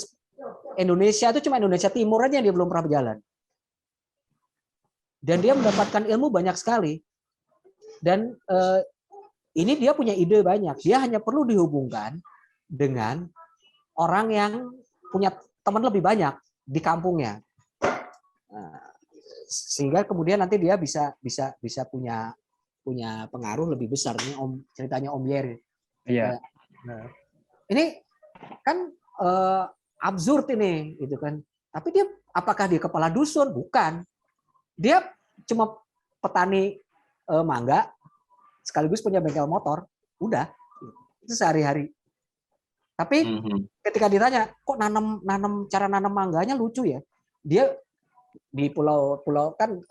Speaker 2: Indonesia, itu cuma Indonesia Timur aja yang dia belum pernah berjalan. Dan dia mendapatkan ilmu banyak sekali. Dan ini dia punya ide banyak. Dia hanya perlu dihubungkan dengan orang yang punya teman lebih banyak. di kampungnya. Nah, sehingga kemudian nanti dia bisa punya pengaruh lebih besar. Ini ceritanya Om Yeri.
Speaker 4: Iya.
Speaker 2: Nah, ini kan absurd ini, gitu kan. Tapi dia apakah dia kepala dusun? Bukan. Dia cuma petani mangga, sekaligus punya bengkel motor. Udah, itu sehari-hari. Tapi ketika ditanya, kok cara nanam mangganya lucu ya? Dia di pulau-pulau kan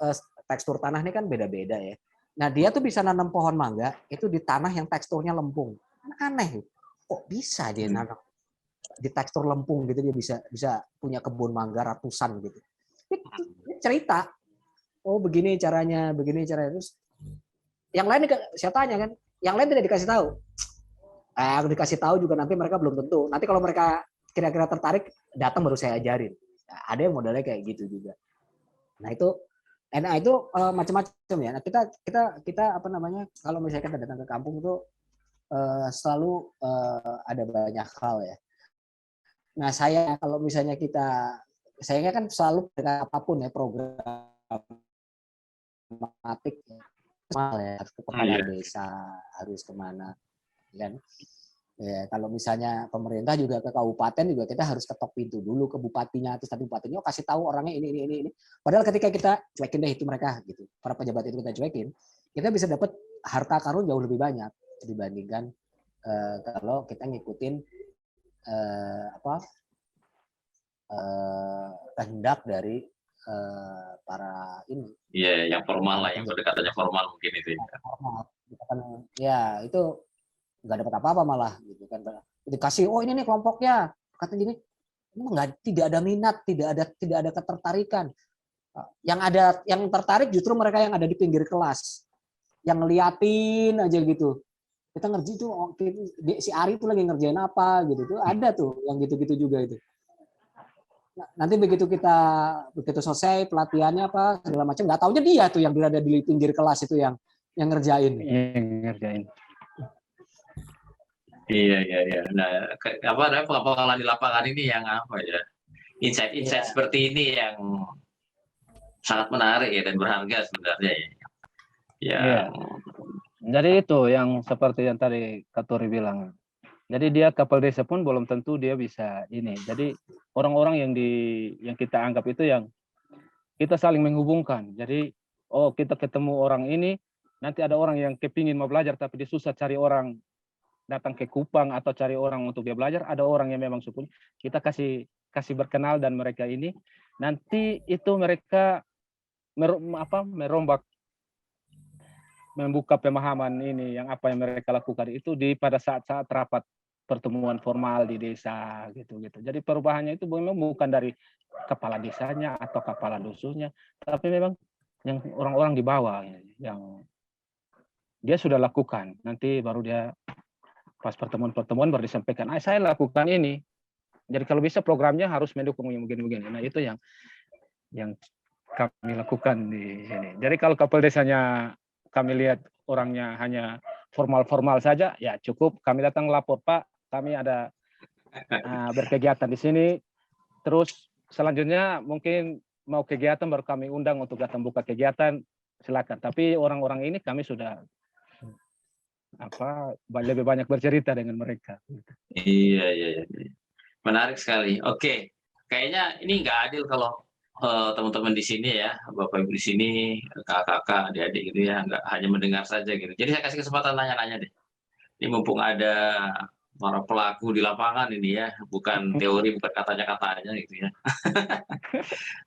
Speaker 2: tekstur tanah ini kan beda-beda ya. Nah, dia tuh bisa nanam pohon mangga itu di tanah yang teksturnya lempung. Aneh. Kok bisa dia nanam di tekstur lempung gitu, dia bisa punya kebun mangga ratusan gitu. Dia cerita, oh begini caranya. Terus yang lain saya tanya kan, yang lain tidak dikasih tahu. Dikasih tahu juga nanti mereka belum tentu. Nanti kalau mereka kira-kira tertarik, datang baru saya ajarin. Nah, ada yang modelnya kayak gitu juga. Nah itu macam-macam ya. Nah kita apa namanya, kalau misalnya kita datang ke kampung itu selalu ada banyak hal ya. Nah saya kalau misalnya saya kan selalu dengan apapun ya programatik ya, harus ke kepala desa, harus kemana kan. Ya, kalau misalnya pemerintah juga ke kabupaten juga kita harus ketok pintu dulu ke bupatinya, terus nanti bupatinya kasih tahu orangnya ini. Padahal ketika kita cuekin deh itu mereka gitu, para pejabat itu kita cuekin, kita bisa dapat harta karun jauh lebih banyak dibandingkan kalau kita ngikutin kehendak dari para ini.
Speaker 1: Iya, yang formal lah, yang pendekatannya formal mungkin itu.
Speaker 2: Ya itu nggak dapat apa-apa malah gitu kan, dikasih ini nih kelompoknya kata gini, tidak ada minat, tidak ada ketertarikan. Yang tertarik justru mereka yang ada di pinggir kelas, yang ngeliatin aja gitu. Kita ngerti tuh si Ari tuh lagi ngerjain apa gitu tuh, ada tuh yang gitu-gitu juga itu. Nah, nanti begitu selesai pelatihannya apa segala macam, nggak taunya dia tuh yang berada di pinggir kelas itu yang ngerjain.
Speaker 1: Iya. Nah, pengalaman di lapangan ini yang apa ya? Insight seperti ini yang sangat menarik ya dan berharga sebenarnya ya.
Speaker 4: Iya. Jadi itu yang seperti yang tadi Katori bilang. Jadi dia kepala desa pun belum tentu dia bisa ini. Jadi orang-orang yang kita anggap itu yang kita saling menghubungkan. Jadi kita ketemu orang ini, nanti ada orang yang kepingin mau belajar tapi dia susah cari orang datang ke Kupang atau cari orang untuk dia belajar, ada orang yang memang suku kita kasih berkenal, dan mereka ini nanti itu mereka merombak, membuka pemahaman ini yang apa yang mereka lakukan itu pada saat-saat rapat pertemuan formal di desa gitu. Jadi perubahannya itu memang bukan dari kepala desanya atau kepala dusunnya, tapi memang yang orang-orang di bawah yang dia sudah lakukan, nanti baru dia pas pertemuan baru disampaikan, saya lakukan ini. Jadi kalau bisa programnya harus mendukung begini. Nah itu yang kami lakukan di sini. Jadi kalau kepala desanya kami lihat orangnya hanya formal-formal saja, ya cukup kami datang lapor, Pak, kami ada berkegiatan di sini. Terus selanjutnya mungkin mau kegiatan baru kami undang untuk datang buka kegiatan, silakan. Tapi orang-orang ini kami sudah lebih banyak bercerita dengan mereka.
Speaker 1: Iya. Menarik sekali. Oke, kayaknya ini nggak adil kalau teman-teman di sini ya, Bapak Ibu di sini, kakak-kakak, adik-adik gitu ya, nggak hanya mendengar saja gitu. Jadi saya kasih kesempatan nanya-nanya deh. Ini mumpung ada para pelaku di lapangan ini ya, bukan teori, bukan katanya gitu ya.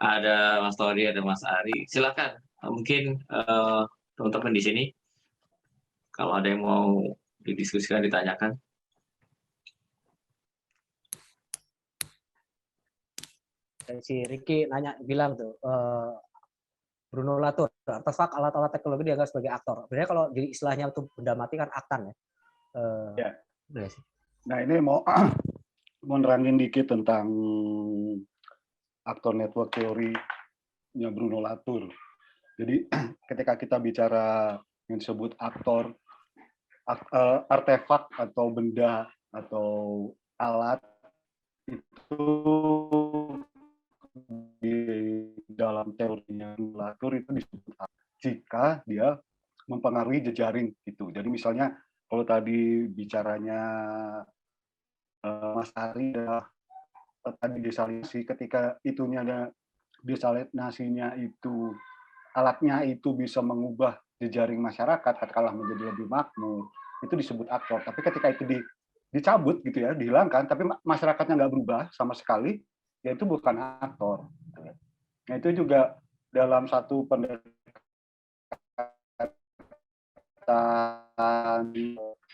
Speaker 1: Ada Mas Tori, ada Mas Ari. Silakan, mungkin teman-teman di sini kalau ada yang mau didiskusikan, ditanyakan.
Speaker 2: Si Ricky bilang tuh, Bruno Latour, artefak alat-alat teknologi dianggap sebagai aktor. Sebenarnya kalau jadi istilahnya itu benda mati kan aktan ya.
Speaker 3: Nah ini mau nerangin dikit tentang aktor network teorinya Bruno Latour. Jadi ketika kita bicara yang disebut aktor, artefak atau benda atau alat itu di dalam teorinya Latour itu disebut jika dia mempengaruhi jejaring itu. Jadi misalnya kalau tadi bicaranya Mas Ari adalah tadi desalinasi, ketika itunya ada desalinasinya itu alatnya itu bisa mengubah jejaring masyarakat katakanlah menjadi lebih makmur, itu disebut aktor. Tapi ketika itu dicabut gitu ya, dihilangkan, tapi masyarakatnya nggak berubah sama sekali, ya itu bukan aktor. Nah itu juga dalam satu pendekatan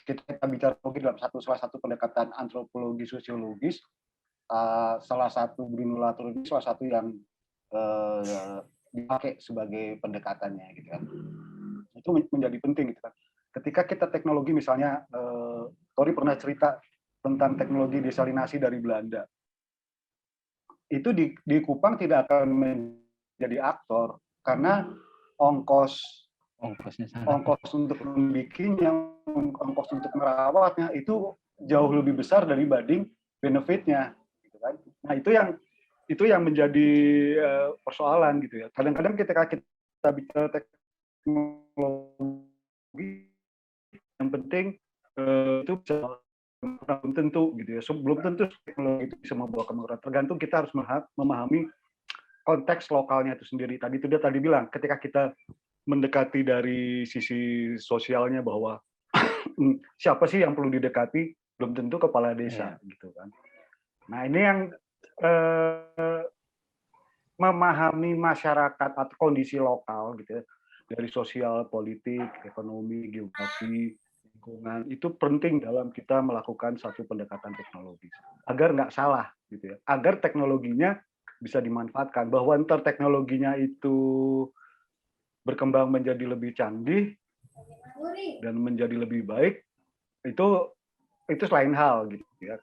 Speaker 3: kita bicara dalam salah satu pendekatan antropologi sosiologis, salah satu Bruno Latour ini salah satu yang dipakai sebagai pendekatannya gitu kan. Itu menjadi penting gitu kan. Ketika kita teknologi misalnya Tori pernah cerita tentang teknologi desalinasi dari Belanda. Itu di Kupang tidak akan menjadi aktor karena ongkos untuk membikinnya, ongkos untuk merawatnya itu jauh lebih besar dibanding benefitnya gitu kan. Nah, itu yang menjadi persoalan gitu ya. Kadang-kadang ketika kita bicara teknologi, yang penting itu bisa belum tentu gitu ya. Belum tentu teknologi itu bisa membawa kemakmuran. Tergantung kita harus memahami konteks lokalnya itu sendiri. Tadi dia bilang ketika kita mendekati dari sisi sosialnya bahwa siapa sih yang perlu didekati, belum tentu kepala desa gitu kan. Nah, ini yang memahami masyarakat atau kondisi lokal gitu ya, dari sosial, politik, ekonomi, geografi, lingkungan, itu penting dalam kita melakukan satu pendekatan teknologi agar nggak salah gitu ya, agar teknologinya bisa dimanfaatkan, bahwa ntar teknologinya itu berkembang menjadi lebih canggih dan menjadi lebih baik, itu selain hal gitu ya.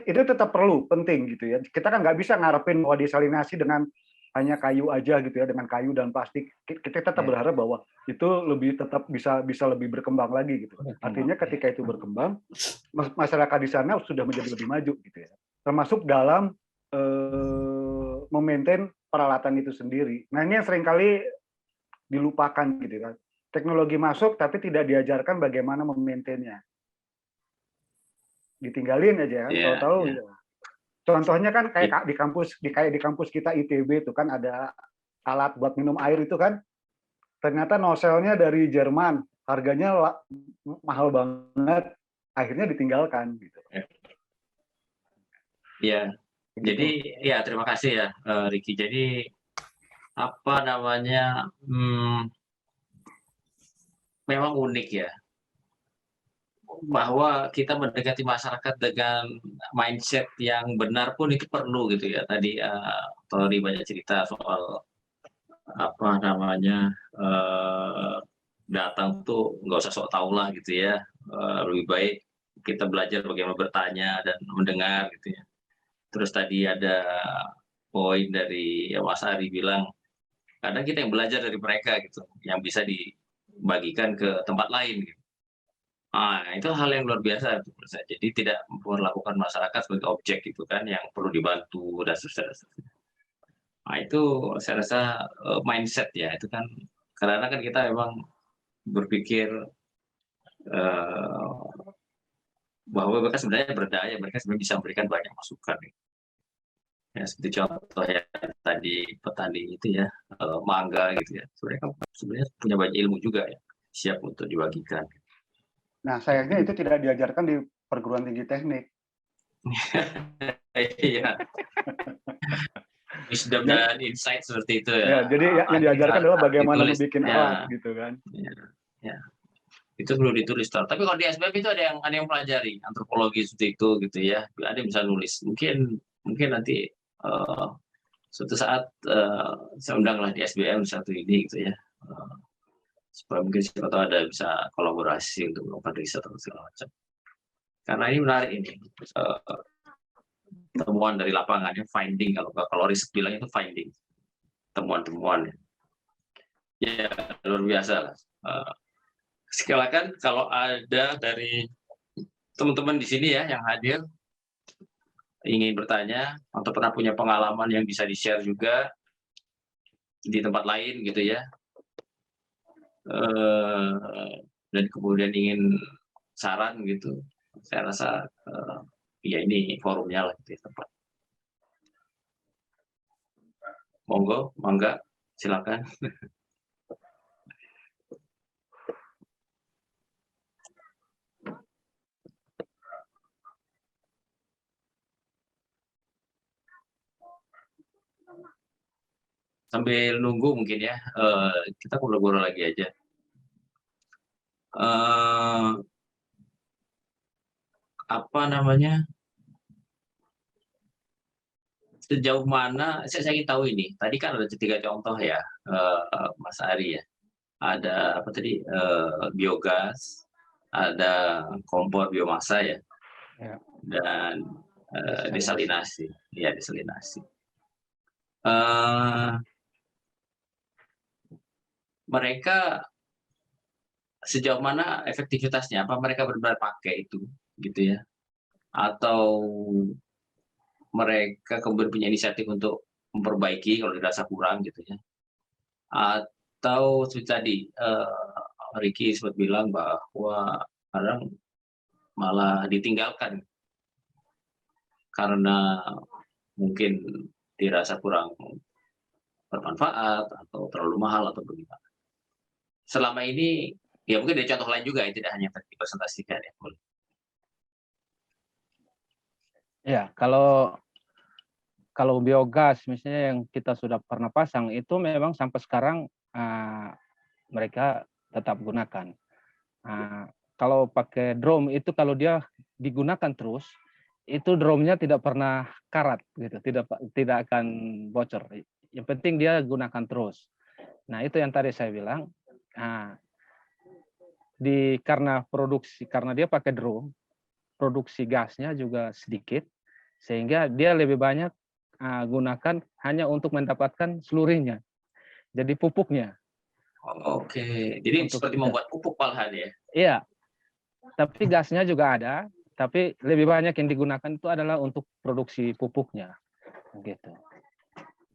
Speaker 3: Itu tetap perlu, penting gitu ya. Kita kan nggak bisa ngarepin bahwa desalinasi dengan hanya kayu aja gitu ya, dengan kayu dan plastik. Kita tetap berharap bahwa itu tetap bisa lebih berkembang lagi gitu. Artinya ketika itu berkembang, masyarakat di sana sudah menjadi lebih maju gitu ya. Termasuk dalam memaintain peralatan itu sendiri. Nah, ini yang seringkali dilupakan gitu kan. Teknologi masuk tapi tidak diajarkan bagaimana memaintainnya. Ditinggalin aja kan, tahu-tahu gitu. Contohnya kan kayak di kampus kita ITB itu kan ada alat buat minum air itu kan, ternyata noselnya dari Jerman, harganya mahal banget, akhirnya ditinggalkan gitu.
Speaker 1: Ya, jadi ya terima kasih ya Ricky. Jadi apa namanya, memang unik ya, bahwa kita mendekati masyarakat dengan mindset yang benar pun itu perlu gitu ya. Tadi Tori banyak cerita soal apa namanya, datang tuh nggak usah sok tahu lah gitu ya, lebih baik kita belajar bagaimana bertanya dan mendengar gitu ya. Terus tadi ada poin dari Mas Ari bilang, kadang kita yang belajar dari mereka gitu, yang bisa dibagikan ke tempat lain gitu. Itu hal yang luar biasa menurut saya. Jadi tidak memperlakukan masyarakat sebagai objek gitu kan, yang perlu dibantu dan seterusnya. Itu saya rasa mindset ya, itu kan karena kan kita memang berpikir bahwa mereka sebenarnya berdaya, mereka sebenarnya bisa memberikan banyak masukan. Ya, seperti contoh yang tadi petani itu ya, mangga gitu ya, sebenarnya punya banyak ilmu juga ya, siap untuk dibagikan.
Speaker 3: Nah, sayangnya itu tidak diajarkan di perguruan tinggi teknik.
Speaker 1: Iya. Wisdom dan insight seperti itu ya.
Speaker 3: Jadi yang diajarkan adalah bagaimana membuat alat gitu kan.
Speaker 1: Ya. Itu perlu ditulis. Tapi kalau di SBM itu ada yang pelajari antropologi seperti itu gitu ya. Ada yang bisa nulis. Mungkin nanti suatu saat saya undanglah di SBM satu ini gitu ya. Supaya mungkin siapa tahu ada bisa kolaborasi untuk melakukan riset atau segala macam. Karena ini menarik ini. Temuan dari lapangannya, finding, kalau riset bilang itu finding, temuan-temuan ya luar biasa lah. Silakan kalau ada dari teman-teman di sini ya yang hadir, ingin bertanya atau pernah punya pengalaman yang bisa di-share juga di tempat lain gitu ya, dan kemudian ingin saran gitu, saya rasa, ya ini forumnya lah gitu ya, tempat. Monggo, mangga, silakan. Sambil nunggu mungkin ya, kita ngobrol-ngobrol lagi aja. Apa namanya, sejauh mana saya ingin tahu ini, tadi kan ada 3 contoh ya, Mas Ari ya. Ada apa tadi, biogas, ada kompor biomasa ya,
Speaker 4: Ya.
Speaker 1: dan,
Speaker 4: Desalinasi.
Speaker 1: desalinasi. Iya, desalinasi. Eee, Mereka sejauh mana efektivitasnya? Apa mereka benar-benar pakai itu, gitu ya? Atau mereka kemudian punya inisiatif untuk memperbaiki kalau dirasa kurang gitu ya? Atau seperti tadi, Riki sempat bilang bahwa kadang malah ditinggalkan karena mungkin dirasa kurang bermanfaat atau terlalu mahal atau bagaimana. Selama ini, ya mungkin ada contoh lain juga yang tidak hanya yang tadi dipresentasikan ya, boleh.
Speaker 4: Ya, kalau biogas misalnya yang kita sudah pernah pasang itu memang sampai sekarang mereka tetap gunakan. Kalau pakai drum itu kalau dia digunakan terus, itu drumnya tidak pernah karat gitu, tidak akan bocor. Yang penting dia gunakan terus. Nah, itu yang tadi saya bilang. Karena dia pakai drum, produksi gasnya juga sedikit, sehingga dia lebih banyak gunakan hanya untuk mendapatkan seluruhnya. Jadi pupuknya.
Speaker 1: Oke, jadi
Speaker 4: Untuk
Speaker 1: seperti
Speaker 4: itu.
Speaker 1: membuat pupuk malahan ya?
Speaker 4: Iya, tapi gasnya juga ada, tapi lebih banyak yang digunakan itu adalah untuk produksi pupuknya. Gitu.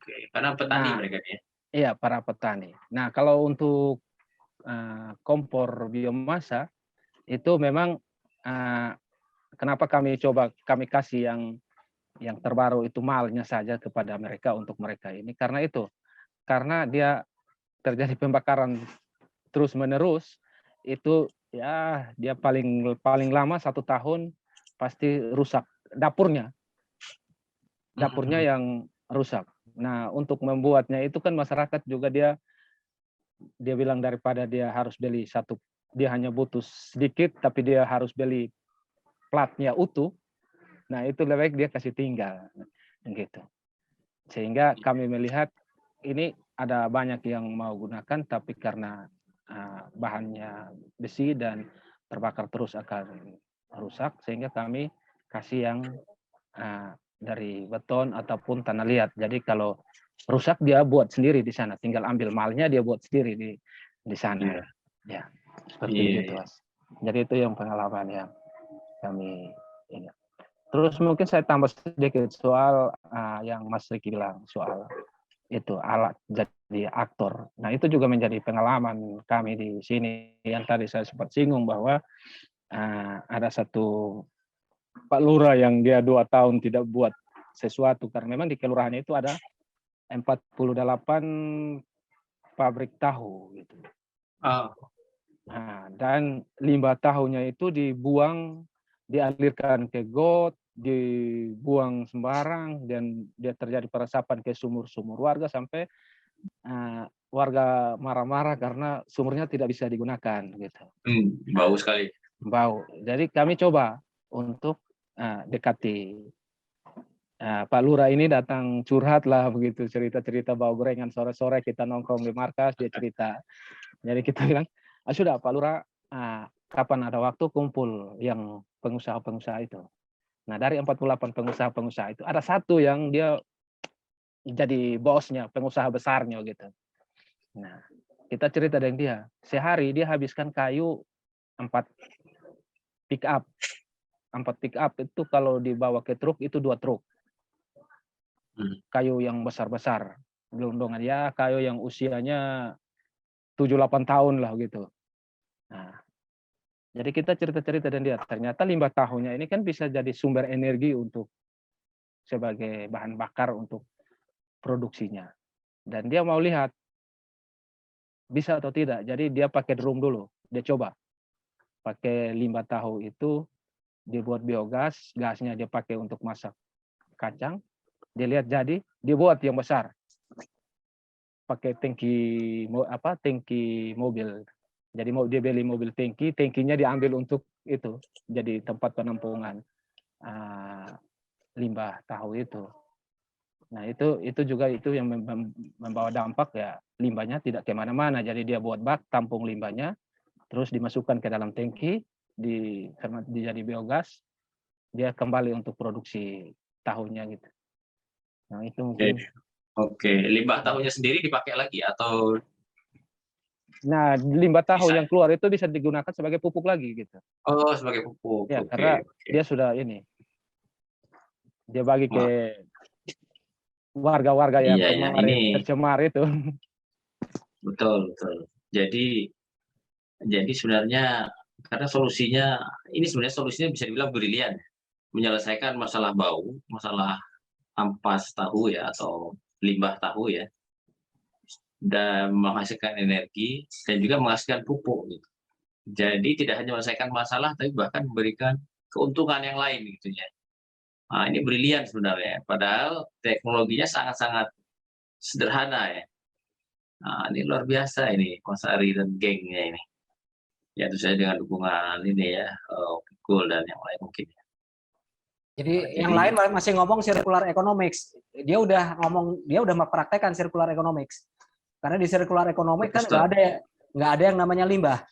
Speaker 1: Oke, karena petani
Speaker 4: Nah,
Speaker 1: mereka ya?
Speaker 4: iya, para petani. Nah, kalau untuk kompor biomasa, itu memang kenapa kami kasih yang terbaru itu malnya saja kepada mereka untuk mereka ini, karena dia terjadi pembakaran terus menerus, itu ya dia paling lama 1 tahun pasti rusak dapurnya yang rusak. Nah, untuk membuatnya itu kan masyarakat juga dia bilang daripada dia harus beli dia hanya butuh sedikit tapi dia harus beli platnya utuh. Nah, itu lebih baik dia kasih tinggal gitu. Sehingga kami melihat ini ada banyak yang mau gunakan, tapi karena bahannya besi dan terbakar terus akan rusak, sehingga kami kasih yang dari beton ataupun tanah liat. Jadi kalau rusak dia buat sendiri di sana, tinggal ambil malnya dia buat sendiri di sana.
Speaker 1: Iya.
Speaker 4: Ya, seperti itu, Mas. Jadi itu yang pengalaman yang kami ingat. Terus mungkin saya tambah sedikit soal yang Mas Riki bilang soal itu alat jadi aktor. Nah, itu juga menjadi pengalaman kami di sini yang tadi saya sempat singgung bahwa ada satu Pak Lurah yang dia 2 tahun tidak buat sesuatu karena memang di kelurahannya itu ada 48 pabrik tahu gitu. Nah, dan limbah tahunya itu dibuang, dialirkan ke got, dibuang sembarang, dan dia terjadi peresapan ke sumur-sumur warga sampai warga marah-marah karena sumurnya tidak bisa digunakan gitu.
Speaker 1: Bau sekali.
Speaker 4: Bau. Jadi kami coba untuk dekati Pak Lurah ini, datang curhat lah begitu, cerita-cerita bau gorengan sore-sore kita nongkrong di markas, dia cerita. Jadi kita bilang, sudah Pak Lurah, kapan ada waktu kumpul yang pengusaha-pengusaha itu. Nah, dari 48 pengusaha-pengusaha itu ada satu yang dia jadi bosnya, pengusaha besarnya gitu. Nah, kita cerita dengan dia, sehari dia habiskan kayu 4 pick up. pick up itu kalau dibawa ke truk itu 2 truk. Kayu yang besar-besar. Gelondongan ya, kayu yang usianya 7-8 tahun lah gitu. Nah, jadi kita cerita-cerita dan lihat ternyata limbah tahunya ini kan bisa jadi sumber energi untuk sebagai bahan bakar untuk produksinya. Dan dia mau lihat bisa atau tidak. Jadi dia pakai drum dulu. Dia coba pakai limbah tahu itu dibuat biogas, gasnya dia pakai untuk masak kacang. Dia lihat jadi, dia buat yang besar. Pakai tangki mobil. Jadi mau dia beli mobil tangki, tangkinya diambil untuk itu jadi tempat penampungan limbah tahu itu. Nah itu juga itu yang membawa dampak ya, limbahnya tidak kemana-mana. Jadi dia buat bak tampung limbahnya, terus dimasukkan ke dalam tangki, jadi biogas, dia kembali untuk produksi tahunya gitu. Nah itu mungkin.
Speaker 1: Oke. Limbah tahunya sendiri dipakai lagi atau?
Speaker 4: Nah limbah tahu
Speaker 1: Bisa.
Speaker 4: yang keluar itu bisa digunakan sebagai pupuk lagi gitu.
Speaker 1: Oh, sebagai pupuk.
Speaker 4: Ya
Speaker 1: Oke,
Speaker 4: karena
Speaker 1: oke.
Speaker 4: dia sudah ini, dia bagi ke warga-warga yang
Speaker 1: Iya, ya,
Speaker 4: kemarin
Speaker 1: ini
Speaker 4: tercemar itu.
Speaker 1: betul, betul. Jadi sebenarnya karena ini sebenarnya solusinya bisa dibilang brilian, menyelesaikan masalah bau, masalah ampas tahu ya atau limbah tahu ya, dan menghasilkan energi dan juga menghasilkan pupuk gitu. Jadi tidak hanya menyelesaikan masalah tapi bahkan memberikan keuntungan yang lain gitu ya. Nah, ini brilian sebenarnya, padahal teknologinya sangat-sangat sederhana ya. Nah, ini luar biasa ini Mas Ari dan gengnya ini. Ya tentu saja dengan dukungan ini ya, Pikul dan yang lain mungkin.
Speaker 2: Jadi yang lain masih ngomong circular economics. Dia udah mempraktekkan circular economics. Karena di circular economics kan nggak ada yang namanya limbah.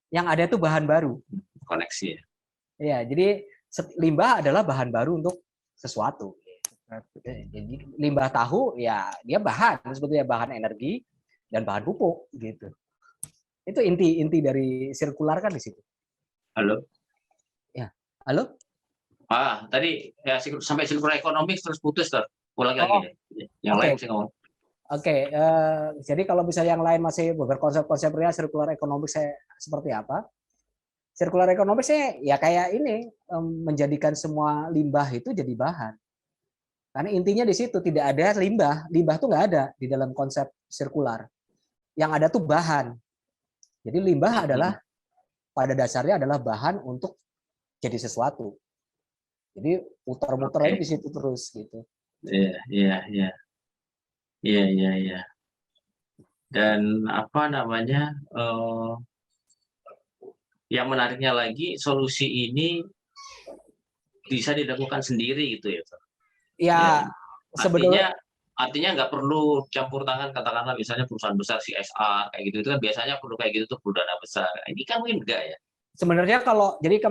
Speaker 2: Yang ada itu bahan baru.
Speaker 1: Koneksi ya.
Speaker 2: Iya, jadi limbah adalah bahan baru untuk sesuatu. Jadi limbah tahu ya dia bahan, sebetulnya bahan energi dan bahan pupuk gitu. Itu inti dari sirkular kan di situ.
Speaker 1: Halo.
Speaker 2: Ya, halo.
Speaker 1: Tadi ya sampai sirkular ekonomi terus putus tuh. Ulang lagi ya. Yang lain mesti ngomong.
Speaker 2: Oke, jadi kalau misalnya yang lain masih berkonsep-konsep real sirkular ekonomi saya seperti apa? Sirkular ekonomi saya ya kayak ini menjadikan semua limbah itu jadi bahan. Karena intinya di situ tidak ada limbah tuh nggak ada di dalam konsep sirkular. Yang ada tuh bahan. Jadi limbah adalah pada dasarnya adalah bahan untuk jadi sesuatu. Jadi muter-muter aja di situ terus gitu.
Speaker 1: Iya. Dan apa namanya? Yang menariknya lagi solusi ini bisa dilakukan sendiri gitu ya.
Speaker 2: Ya, sebetulnya
Speaker 1: artinya nggak perlu campur tangan, katakanlah misalnya perusahaan besar CSR kayak gitu, itu kan biasanya perlu kayak gitu tuh, perlu dana besar. Ini kan mungkin enggak ya.
Speaker 2: Sebenarnya kalau jadi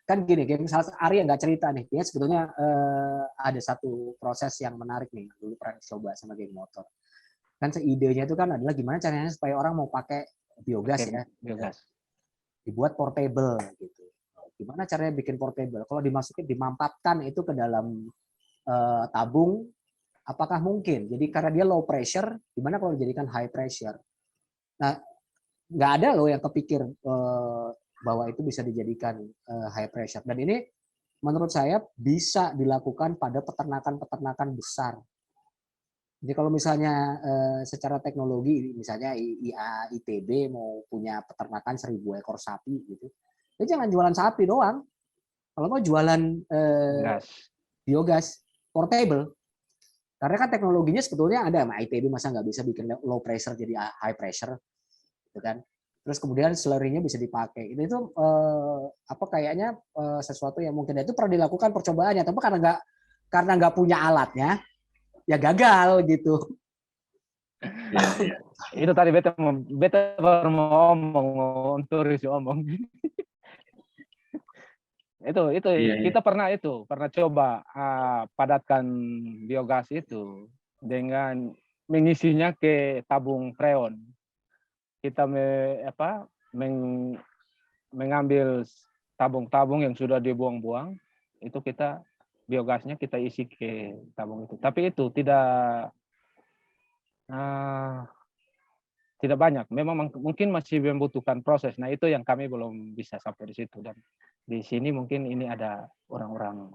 Speaker 2: kan gini, misalnya Arya nggak cerita nih, dia sebetulnya ada satu proses yang menarik nih, dulu pernah coba sama geng motor. Kan idenya itu kan adalah gimana caranya supaya orang mau pakai biogas ya, dibuat portable gitu. Gimana caranya bikin portable? Kalau dimampatkan itu ke dalam tabung, apakah mungkin? Jadi karena dia low pressure, gimana kalau dijadikan high pressure? Nah, nggak ada loh yang kepikir bahwa itu bisa dijadikan high pressure. Dan ini menurut saya bisa dilakukan pada peternakan-peternakan besar. Jadi kalau misalnya secara teknologi, misalnya ITB mau punya peternakan 1.000 ekor sapi gitu, ya jangan jualan sapi doang. Kalau mau jualan biogas portable, karena kan teknologinya sebetulnya ada. ITB masa nggak bisa bikin low pressure jadi high pressure, gitu kan? Terus kemudian slurry-nya bisa dipakai. Itu kayaknya sesuatu yang mungkin itu pernah dilakukan percobaannya, tapi karena nggak punya alatnya, ya gagal gitu.
Speaker 1: Ya.
Speaker 4: Itu tadi beta baru mau ngomong. itu kita pernah coba padatkan biogas itu dengan mengisinya ke tabung freon. Kita mengambil tabung-tabung yang sudah dibuang-buang, itu kita biogasnya kita isi ke tabung itu. Tapi itu eh, tidak banyak. Memang mungkin masih membutuhkan proses. Nah, itu yang kami belum bisa sampai di situ. Dan di sini mungkin ini ada orang-orang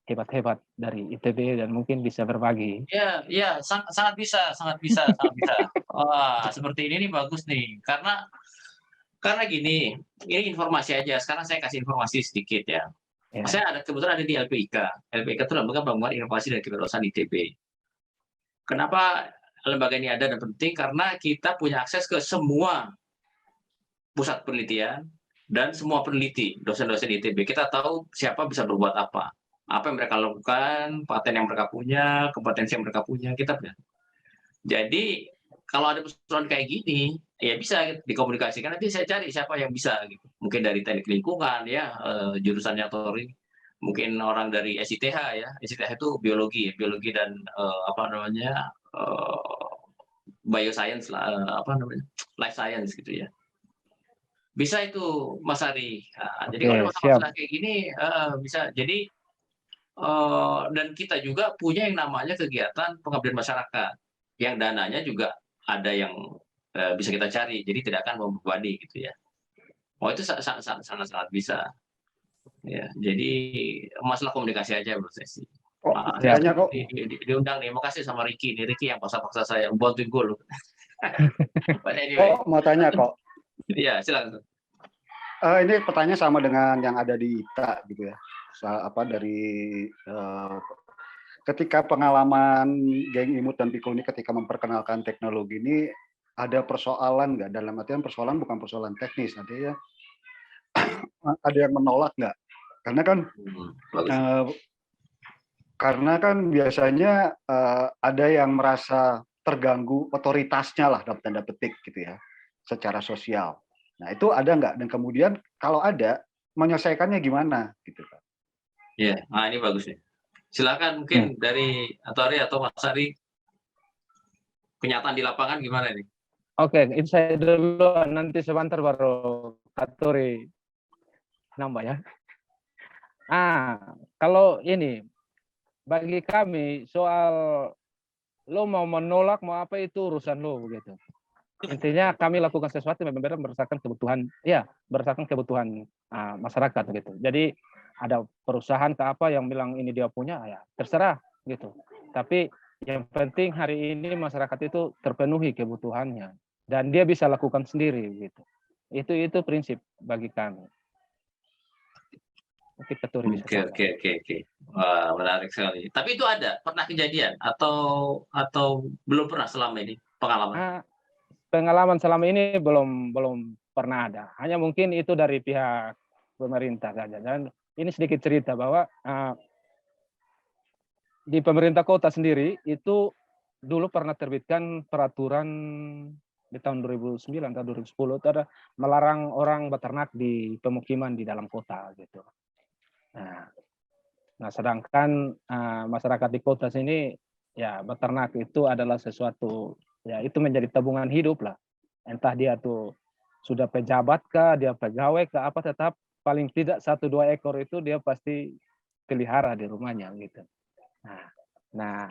Speaker 4: hebat-hebat dari ITB dan mungkin bisa berbagi.
Speaker 1: Ya, ya, sangat bisa, sangat bisa, sangat bisa. Wah, seperti ini nih bagus nih. Karena gini, ini informasi aja. Sekarang saya kasih informasi sedikit ya.
Speaker 4: Ya,
Speaker 1: Saya kebetulan ada di LPIK. LPIK itu Lembaga Pengembangan Inovasi dan Kewirausahaan ITB. Kenapa lembaga ini ada dan penting? Karena kita punya akses ke semua pusat penelitian dan semua peneliti, dosen-dosen ITB. Kita tahu siapa bisa berbuat apa yang mereka lakukan, paten yang mereka punya, kompetensi yang mereka punya, kita punya. Jadi kalau ada persoalan kayak gini, ya bisa dikomunikasikan. Nanti saya cari siapa yang bisa, gitu. Mungkin dari teknik lingkungan, ya jurusannya Tori, mungkin orang dari SITH ya. SITH itu biologi, biologi dan apa namanya bioscience lah, apa namanya life science gitu ya. Bisa itu Mas Ari. Nah, jadi kalau ada
Speaker 4: oke, siap.
Speaker 1: masalah kayak gini bisa. Jadi dan kita juga punya yang namanya kegiatan pengabdian masyarakat, yang dananya juga ada yang bisa kita cari, jadi tidak akan membebani gitu ya. Oh itu sangat bisa. Ya, jadi masalah komunikasi aja menurut saya sih.
Speaker 3: Oh,
Speaker 1: Saya
Speaker 3: tanya kok.
Speaker 1: diundang nih, makasih sama Ricky. Nih Ricky yang paksa-paksa saya bantuin gue loh. But anyway,
Speaker 3: Oh, mau tanya kok.
Speaker 1: ya silakan.
Speaker 3: Ini pertanyaan sama dengan yang ada di ITA gitu ya. Dari ketika pengalaman geng Imut dan Pikul ini ketika memperkenalkan teknologi ini ada persoalan nggak? Dalam artian persoalan bukan persoalan teknis, ada yang menolak nggak? Karena kan biasanya ada yang merasa terganggu otoritasnya lah dalam tanda petik gitu ya, secara sosial. Nah itu ada nggak? Dan kemudian kalau ada, menyelesaikannya gimana gitu kan?
Speaker 1: Ya, nah ini bagus nih. Silakan mungkin dari Tori atau Mas Ari, kenyataan di lapangan gimana nih?
Speaker 4: Oke, itu saya dulu, nanti sebentar baru Katori nambah ya. Kalau ini bagi kami soal lo mau menolak mau apa itu urusan lo begitu. Intinya kami lakukan sesuatu yang benar-benar berdasarkan kebutuhan, ya berdasarkan kebutuhan masyarakat gitu. Jadi ada perusahaan ke apa yang bilang ini dia punya, ya terserah gitu. Tapi yang penting hari ini masyarakat itu terpenuhi kebutuhannya dan dia bisa lakukan sendiri gitu. Itu prinsip bagi kami. Oke,
Speaker 1: Oke. Wah, menarik sekali. Tapi itu pernah kejadian atau belum pernah selama ini pengalaman?
Speaker 4: Pengalaman selama ini belum pernah ada. Hanya mungkin itu dari pihak pemerintah saja. Dan ini sedikit cerita bahwa di pemerintah kota sendiri itu dulu pernah terbitkan peraturan di tahun 2009 atau 2010 itu ada melarang orang beternak di pemukiman di dalam kota gitu. Nah, sedangkan masyarakat di kota sini ya beternak itu adalah sesuatu ya itu menjadi tabungan hidup lah. Entah dia tuh sudah pejabat kah, dia pegawai kah apa tetap paling tidak 1-2 ekor itu dia pasti pelihara di rumahnya gitu. Nah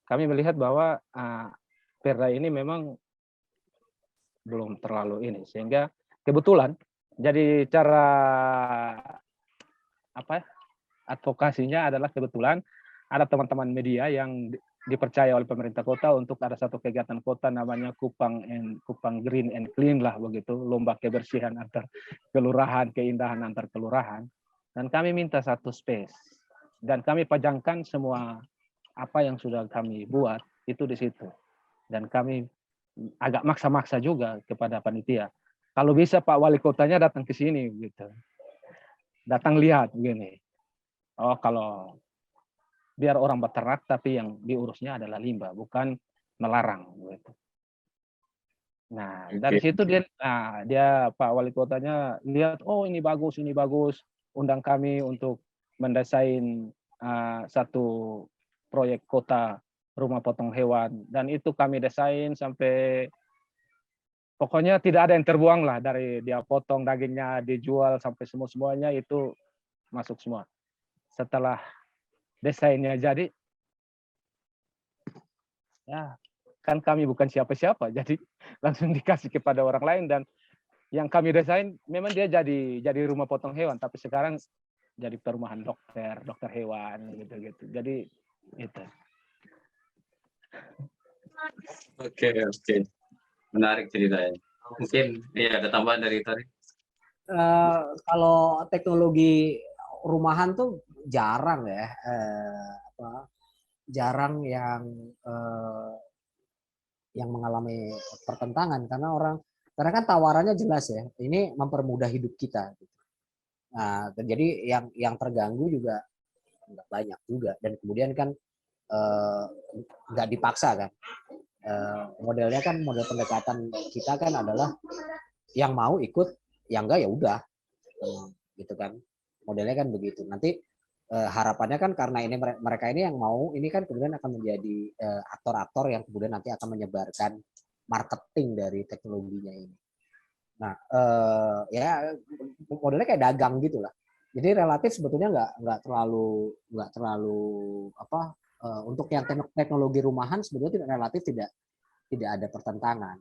Speaker 4: kami melihat bahwa perda ini memang belum terlalu ini sehingga kebetulan jadi cara advokasinya adalah kebetulan ada teman-teman media yang dipercaya oleh pemerintah kota untuk ada satu kegiatan kota namanya Kupang Green and Clean lah begitu, lomba kebersihan antar kelurahan, keindahan antar kelurahan. Dan kami minta satu space dan kami pajangkan semua apa yang sudah kami buat itu di situ. Dan kami agak maksa-maksa juga kepada panitia. Kalau bisa Pak Wali Kotanya datang ke sini gitu. Datang lihat begini. Oh, kalau biar orang beternak tapi yang diurusnya adalah limbah, bukan melarang gitu. Nah, dari situ dia Pak Wali Kotanya lihat, oh ini bagus, undang kami untuk mendesain satu proyek kota rumah potong hewan dan itu kami desain sampai pokoknya tidak ada yang terbuang lah, dari dia potong dagingnya, dijual sampai semuanya itu masuk semua. Setelah desainnya jadi, ya kan kami bukan siapa-siapa, jadi langsung dikasih kepada orang lain, dan yang kami desain memang dia jadi rumah potong hewan, tapi sekarang jadi perumahan dokter hewan gitu. Jadi itu.
Speaker 1: Oke. Menarik ceritanya. Mungkin ya ada tambahan dari tadi.
Speaker 2: Kalau teknologi rumahan tuh jarang ya, jarang yang mengalami pertentangan, karena kan tawarannya jelas ya, ini mempermudah hidup kita. Nah, jadi yang terganggu juga nggak banyak juga, dan kemudian kan nggak dipaksa kan. Modelnya kan, model pendekatan kita kan adalah yang mau ikut, yang enggak ya udah, gitu kan. Modelnya kan begitu. Nanti harapannya kan karena ini mereka ini yang mau, ini kan kemudian akan menjadi aktor-aktor yang kemudian nanti akan menyebarkan marketing dari teknologinya ini. Nah, ya modelnya kayak dagang gitulah. Jadi relatif sebetulnya nggak terlalu apa, untuk yang teknologi rumahan sebetulnya tidak ada pertentangan.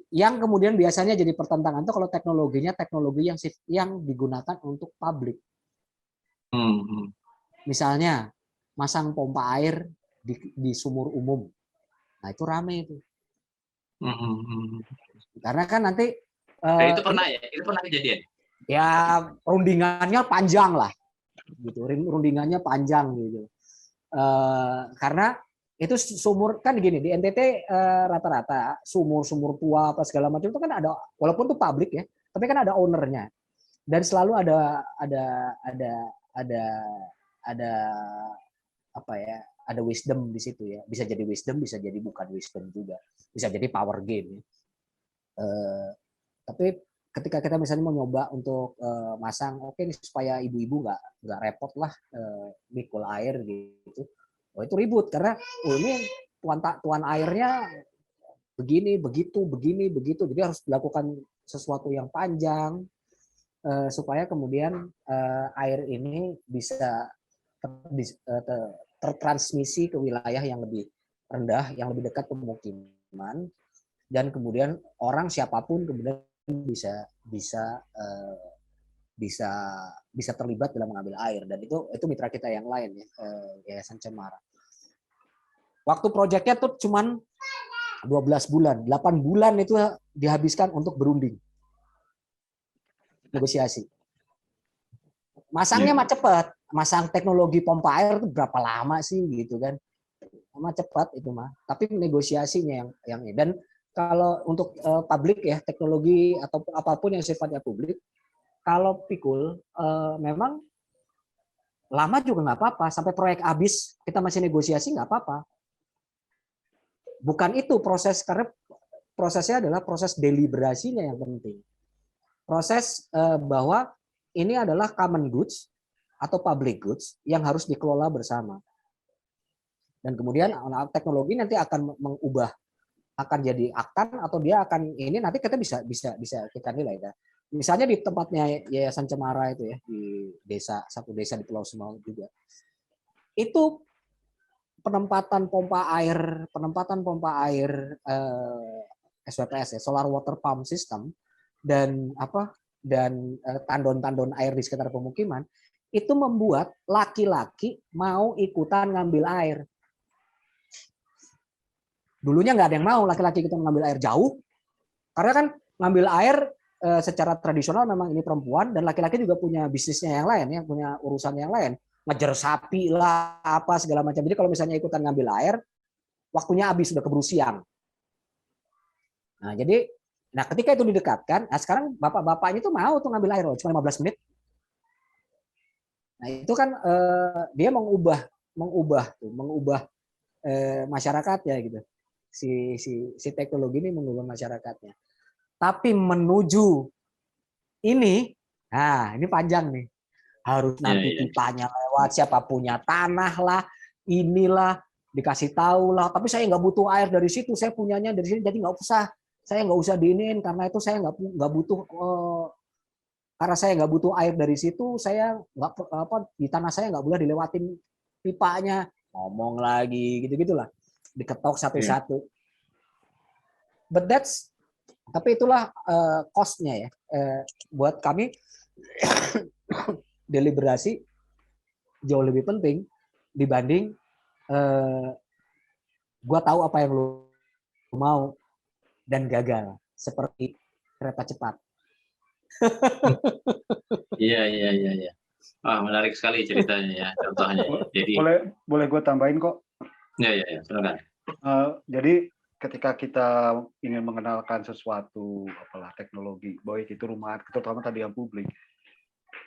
Speaker 2: Yang kemudian biasanya jadi pertentangan itu kalau teknologi yang digunakan untuk publik. Misalnya masang pompa air di sumur umum. Nah, itu rame itu. Karena kan nanti
Speaker 1: itu pernah kejadian.
Speaker 2: Ya rundingannya panjang lah, gitu. Rundingannya panjang gitu. Karena itu sumur kan gini, di NTT rata-rata sumur tua apa segala macam itu kan ada, walaupun itu publik ya, tapi kan ada ownernya, dan selalu ada apa ya, ada wisdom di situ ya. Bisa jadi wisdom, bisa jadi bukan wisdom juga, bisa jadi power game. Tapi ketika kita misalnya mau nyoba untuk masang, oke nih supaya ibu-ibu nggak repot lah mikul air gitu. Oh, itu ribut karena ini tuan airnya begini begitu. Jadi harus dilakukan sesuatu yang panjang supaya kemudian air ini bisa tertransmisi ke wilayah yang lebih rendah, yang lebih dekat pemukiman, dan kemudian orang siapapun kemudian bisa terlibat dalam mengambil air, dan itu mitra kita yang lain ya, Yayasan Cemara. Waktu proyeknya tuh cuman 12 bulan, 8 bulan itu dihabiskan untuk berunding, negosiasi. Masangnya mah cepat, masang teknologi pompa air itu berapa lama sih gitu kan? Mah cepat itu mah, tapi negosiasinya yang ini. Dan kalau untuk publik ya, teknologi atau apapun yang sifatnya publik, kalau pikul memang lama juga nggak apa-apa, sampai proyek habis kita masih negosiasi nggak apa-apa. Bukan itu proses, karena prosesnya adalah proses deliberasinya yang penting. Proses bahwa ini adalah common goods atau public goods yang harus dikelola bersama. Dan kemudian teknologi nanti akan mengubah, akan jadi akan, atau dia akan ini nanti kita bisa kita nilai ya. Misalnya di tempatnya Yayasan Cemara itu ya, di satu desa di Pulau Semau juga. Itu penempatan pompa air SWPS ya, solar water pump system, dan tandon-tandon air di sekitar pemukiman itu membuat laki-laki mau ikutan ngambil air. Dulunya nggak ada yang mau laki-laki ikutan ngambil air jauh, karena kan ngambil air secara tradisional memang ini perempuan, dan laki-laki juga punya bisnisnya yang lain ya, punya urusan yang lain, ngejar sapi lah apa segala macam. Jadi kalau misalnya ikutan ngambil air, waktunya habis, sudah keburu siang. Nah jadi, ketika itu didekatkan, nah sekarang bapak-bapaknya tuh mau tuh ngambil air loh, cuma 15 menit. Nah itu kan dia mengubah masyarakatnya gitu. Si teknologi ini mengubah masyarakatnya. Tapi menuju ini, nah ini panjang nih. Harus nanti pipanya lewat, siapa punya tanah lah, inilah, dikasih tahu lah. Tapi saya nggak butuh air dari situ, saya punyanya dari sini, jadi nggak usah. saya nggak usah diinin karena itu saya nggak butuh karena saya nggak butuh air dari situ, saya nggak di tanah saya nggak boleh dilewatin pipanya, ngomong lagi gitu gitulah, diketok satu-satu. But tapi itulah cost-nya ya. Buat kami deliberasi jauh lebih penting dibanding gua tahu apa yang lu mau dan gagal seperti kereta cepat.
Speaker 1: Iya. Menarik sekali ceritanya ya, contohnya. Jadi
Speaker 3: boleh gue tambahin kok.
Speaker 1: Ya, silakan.
Speaker 3: Jadi ketika kita ingin mengenalkan sesuatu, apalah teknologi, baik itu rumah, terutama tadi yang publik,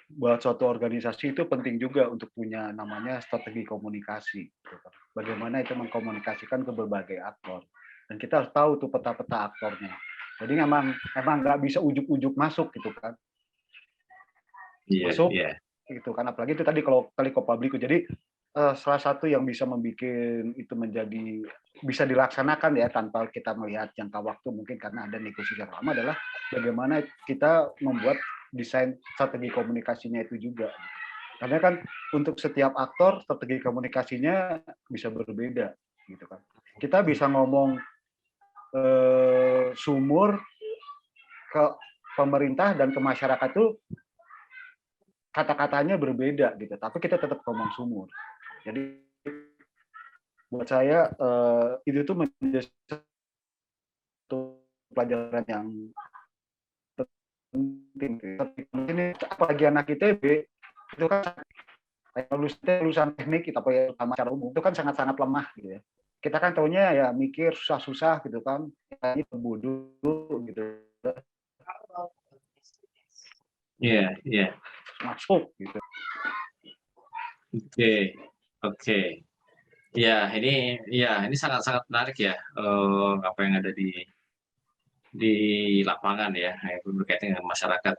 Speaker 3: buat suatu organisasi itu penting juga untuk punya namanya strategi komunikasi. Bagaimana itu mengkomunikasikan ke berbagai aktor. Dan kita harus tahu tuh peta-peta aktornya. Jadi memang nggak bisa ujuk-ujuk masuk gitu kan. Masuk gitu kan. Apalagi itu tadi kalau publik. Jadi salah satu yang bisa membuat itu menjadi bisa dilaksanakan ya tanpa kita melihat jangka waktu mungkin karena ada negosiasi yang lama adalah bagaimana kita membuat desain strategi komunikasinya itu juga. Karena kan untuk setiap aktor strategi komunikasinya bisa berbeda gitu kan. Kita bisa ngomong sumur ke pemerintah dan ke masyarakat itu kata-katanya berbeda gitu, tapi kita tetap ngomong sumur. Jadi buat saya itu tuh menjadi satu pelajaran yang penting. Ini apalagi anak ITB itu kan lulusan teknik kita sama cara umum itu kan sangat-sangat lemah gitu ya. Kita kan taunya ya mikir susah-susah gitu kan, ini bodoh gitu.
Speaker 1: Iya.
Speaker 3: Masuk gitu.
Speaker 1: Oke. Ya, ini sangat-sangat menarik ya, apa yang ada di lapangan ya, berkaitan dengan masyarakat.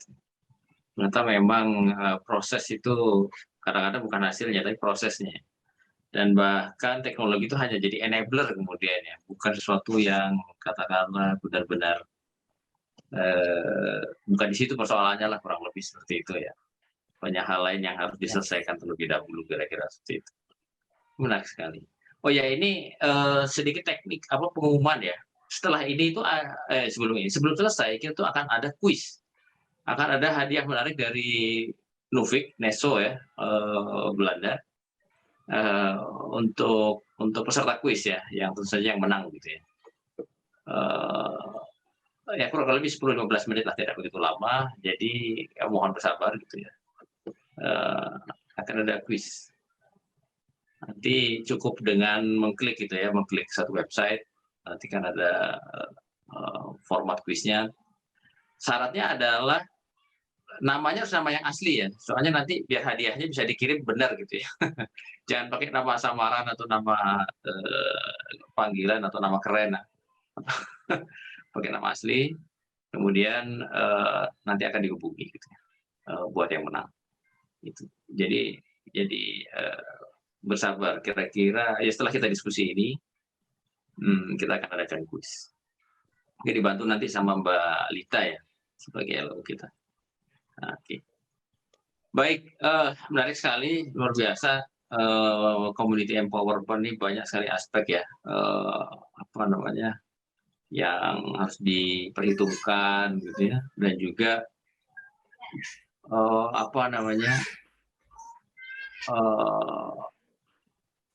Speaker 1: Ternyata memang proses itu kadang-kadang bukan hasilnya, tapi prosesnya. Dan bahkan teknologi itu hanya jadi enabler kemudian ya, bukan sesuatu yang katakanlah benar-benar bukan di situ persoalannya lah, kurang lebih seperti itu ya. Banyak hal lain yang harus diselesaikan terlebih dahulu, kira-kira seperti itu. Menarik sekali. Oh ya, ini sedikit teknik pengumuman ya. Setelah ini itu sebelum selesai kita tuh akan ada kuis. Akan ada hadiah menarik dari Nuvik Neso ya, Belanda, untuk peserta kuis ya, yang tentu saja yang menang gitu ya. Ya kurang lebih 10-15 menit lah, tidak begitu lama. Jadi mohon bersabar gitu ya. Akan ada kuis. Nanti cukup dengan mengklik gitu ya, mengklik satu website, nanti kan ada format kuisnya. Syaratnya adalah namanya harus nama yang asli ya, soalnya nanti biar hadiahnya bisa dikirim benar gitu ya. Jangan pakai nama samaran atau nama panggilan atau nama keren. Pakai nama asli, kemudian nanti akan dihubungi gitu ya, buat yang menang. Gitu. Jadi bersabar, kira-kira ya setelah kita diskusi ini kita akan adakan kuis. Oke, dibantu nanti sama Mbak Lita ya sebagai LO kita. Oke. Baik, menarik sekali, luar biasa. Community empowerment ini banyak sekali aspek ya, yang harus diperhitungkan gitu ya, dan juga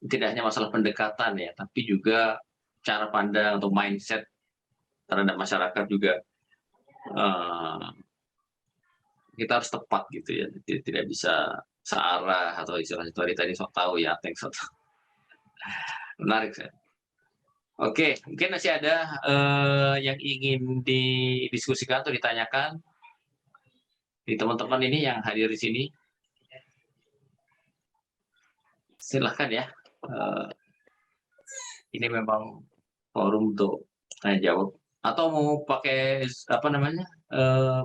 Speaker 1: tidak hanya masalah pendekatan ya, tapi juga cara pandang atau mindset terhadap masyarakat juga kita harus tepat gitu ya, tidak bisa searah atau istilah tadi sok tahu ya, sok tahu. Menarik saya. Oke, mungkin masih ada yang ingin didiskusikan atau ditanyakan di teman-teman ini yang hadir di sini. Silahkan ya. Ini memang forum untuk tanya jawab. Atau mau pakai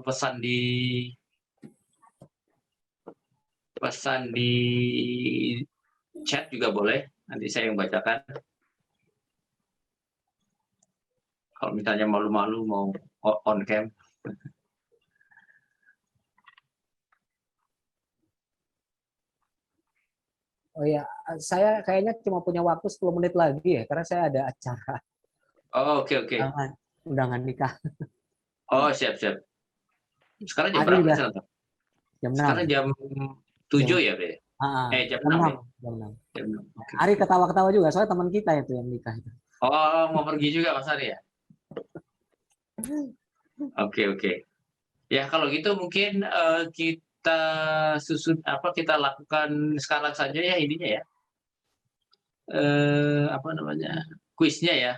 Speaker 1: pesan di chat juga boleh. Nanti saya yang bacakan. Kalau misalnya malu-malu mau on cam.
Speaker 2: Oh ya, saya kayaknya cuma punya waktu 10 menit lagi ya, karena saya ada acara
Speaker 1: Oh, oke.
Speaker 2: undangan nikah.
Speaker 1: Oh, siap. Sekarang jam
Speaker 2: Ari
Speaker 1: berapa
Speaker 2: juga
Speaker 1: sih, Nonton?
Speaker 2: jam 6.
Speaker 1: Sekarang jam 7 ya, Bre? Jam
Speaker 2: Jam
Speaker 1: 6
Speaker 2: 6.
Speaker 1: ya?
Speaker 2: Jam 6.
Speaker 1: Jam 6. Oke.
Speaker 2: Ari ketawa-ketawa juga, soalnya teman kita itu yang nikah itu.
Speaker 1: Oh, mau pergi juga Mas Ari ya? Oke. Ya kalau gitu mungkin kita kita lakukan sekarang saja ya ininya ya. Apa namanya? Kuisnya ya.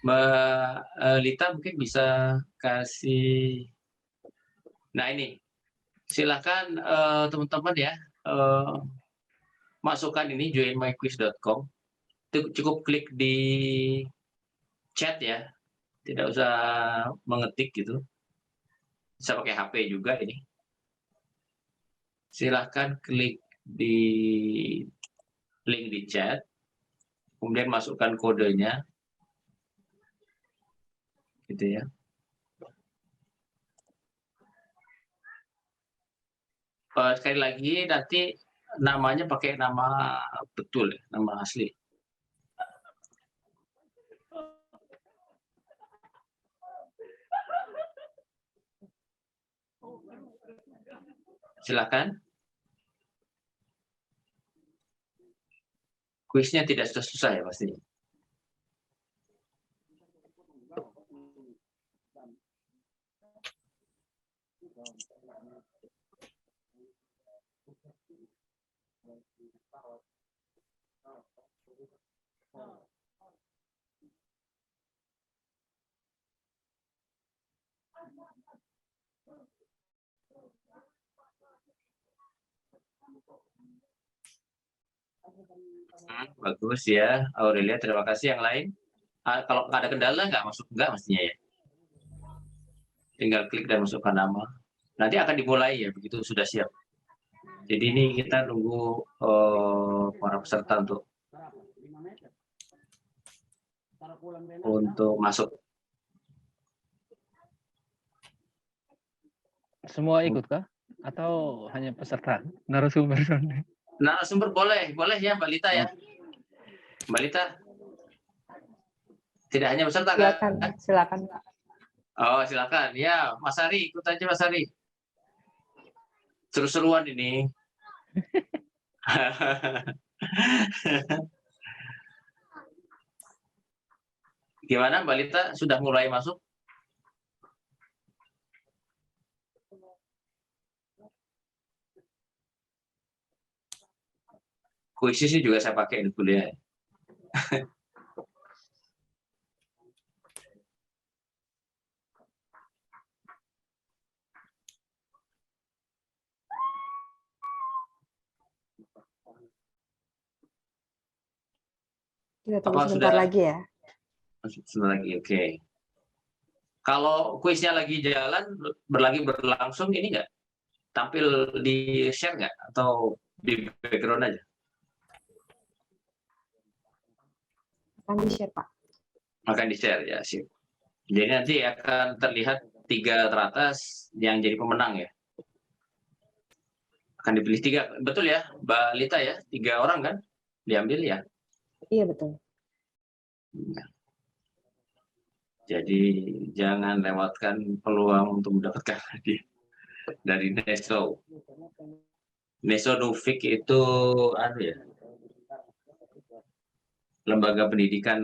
Speaker 1: Mbak Lita mungkin bisa kasih. Nah ini, silakan teman-teman ya masukkan ini joinmyquiz.com. Itu cukup klik di chat ya, tidak usah mengetik gitu. Bisa pakai HP juga ini. Silahkan klik di link di chat, kemudian masukkan kodenya, gitu ya. Sekali lagi nanti namanya pakai nama betul, nama asli. Silakan. Kuisnya tidak susah ya pastinya. Bagus ya, Aurelia. Terima kasih. Yang lain? Kalau nggak ada kendala nggak masuk nggak mestinya ya. Tinggal klik dan masukkan nama. Nanti akan dimulai ya begitu sudah siap. Jadi ini kita nunggu para peserta untuk masuk.
Speaker 4: Semua ikut kah? Atau hanya peserta? Narasumber?
Speaker 1: Narasumber boleh ya Mbak Lita ya. Mbak Lita. Tidak hanya peserta kan?
Speaker 5: Silakan Pak.
Speaker 1: Oh silakan. Ya Mas Ari, ikut aja Mas Ari. Seru-seruan ini. Gimana Mbak Lita, sudah mulai masuk? Kuis sih juga saya pakai di kuliah.
Speaker 5: Kita tunggu sebentar lagi ya.
Speaker 1: Sebentar lagi, oke. Kalau kuisnya lagi jalan, berlangsung ini nggak? Tampil di share nggak? Atau di background aja?
Speaker 5: Akan di-share, Pak.
Speaker 1: Akan di-share, ya. Sip. Jadi nanti akan terlihat 3 teratas yang jadi pemenang ya. Akan dipilih 3, betul ya Mbak Lita ya? 3 orang kan? Diambil ya?
Speaker 5: Iya, betul.
Speaker 1: Jadi jangan lewatkan peluang untuk mendapatkan hadiah dari Neso. Neso Nufik itu lembaga pendidikan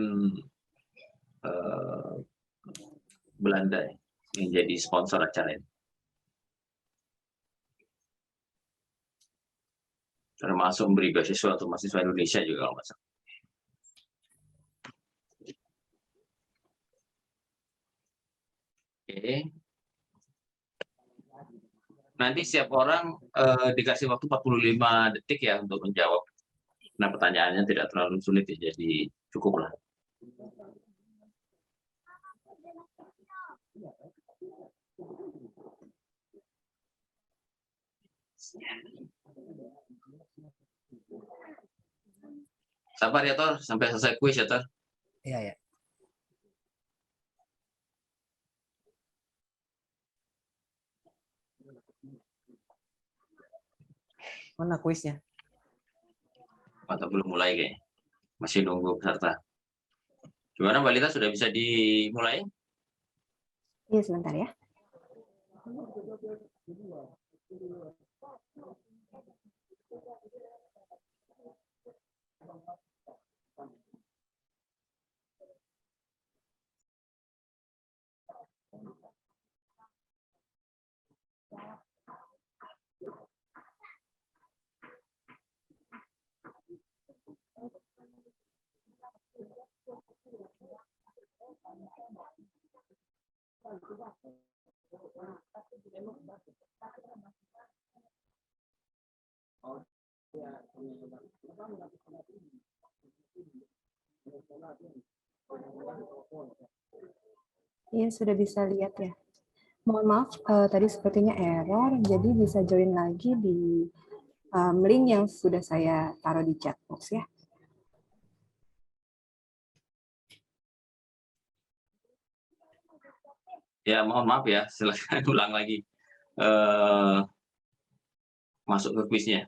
Speaker 1: Belanda yang jadi sponsor acara ini. Termasuk memberi beasiswa untuk mahasiswa Indonesia juga kalau nggak salah. Oke. Nanti setiap orang dikasih waktu 45 detik ya untuk menjawab. Nah pertanyaannya tidak terlalu sulit ya, jadi cukuplah. Sabar ya Tor, sampai selesai kuis ya Tor.
Speaker 2: Iya, ya. Mana kuisnya?
Speaker 1: Atau belum mulai kayaknya. Masih nunggu peserta. Gimana Mbak Lita, sudah bisa dimulai?
Speaker 5: Iya, sebentar ya. Iya, sudah bisa lihat ya. Mohon maaf, tadi sepertinya error, jadi bisa join lagi di link yang sudah saya taruh di chat box ya.
Speaker 1: Ya, mohon maaf ya, silakan ulang lagi. Masuk ke kuisnya.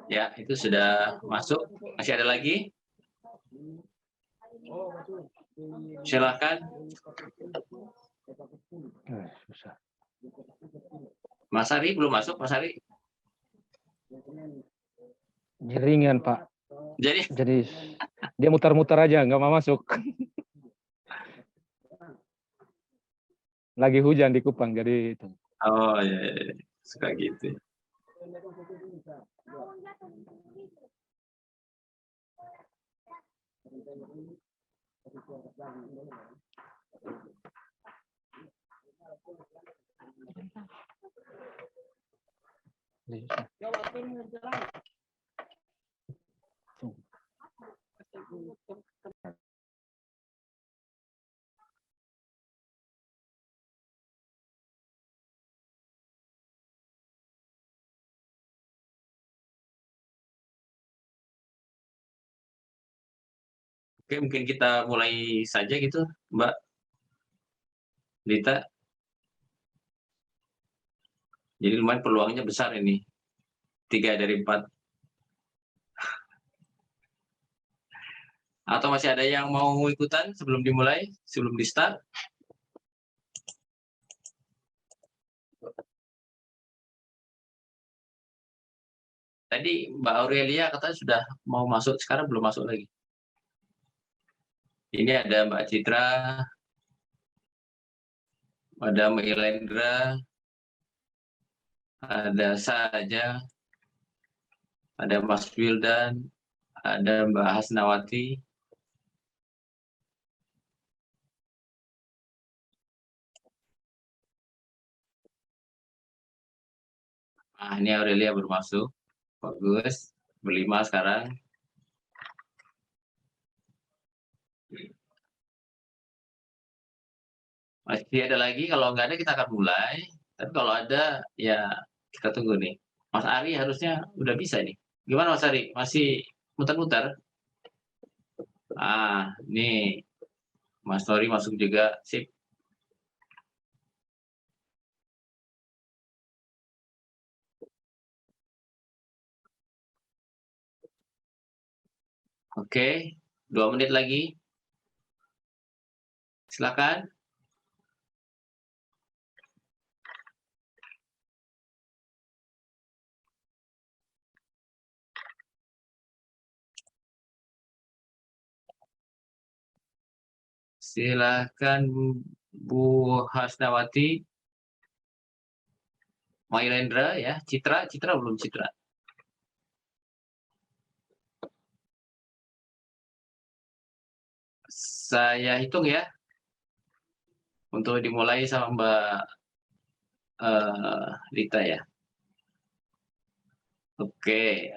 Speaker 1: Ya, itu sudah masuk. Masih ada lagi? Silakan.
Speaker 4: Susah.
Speaker 1: Mas Ari belum masuk, Mas Ari.
Speaker 4: Jaringan Pak.
Speaker 1: Jadi
Speaker 4: Dia mutar-mutar aja, nggak mau masuk. Lagi hujan di Kupang, jadi itu.
Speaker 1: oh ya, suka gitu. Oke, mungkin kita mulai saja gitu, Mbak Lita. Jadi lumayan peluangnya besar ini. 3 dari 4. Atau masih ada yang mau ikutan sebelum dimulai, sebelum di start? Tadi Mbak Aurelia katanya sudah mau masuk, sekarang belum masuk lagi. Ini ada Mbak Citra, ada Mbak Ilendra, ada Saja, ada Mas Wildan, ada Mbak Hasnawati. Nah, ini Aurelia baru masuk. Bagus. Berlima sekarang. Masih ada lagi, kalau nggak ada kita akan mulai. Tapi kalau ada, ya kita tunggu nih. Mas Ari harusnya udah bisa nih. Gimana Mas Ari? Masih muter-muter? Nih. Mas Tori masuk juga. Sip. Oke, 2 menit lagi. Silakan. Silakan Bu Hasnawati. Mailendra ya, Citra belum Citra. Saya hitung ya, untuk dimulai sama Mbak Rita ya. Oke,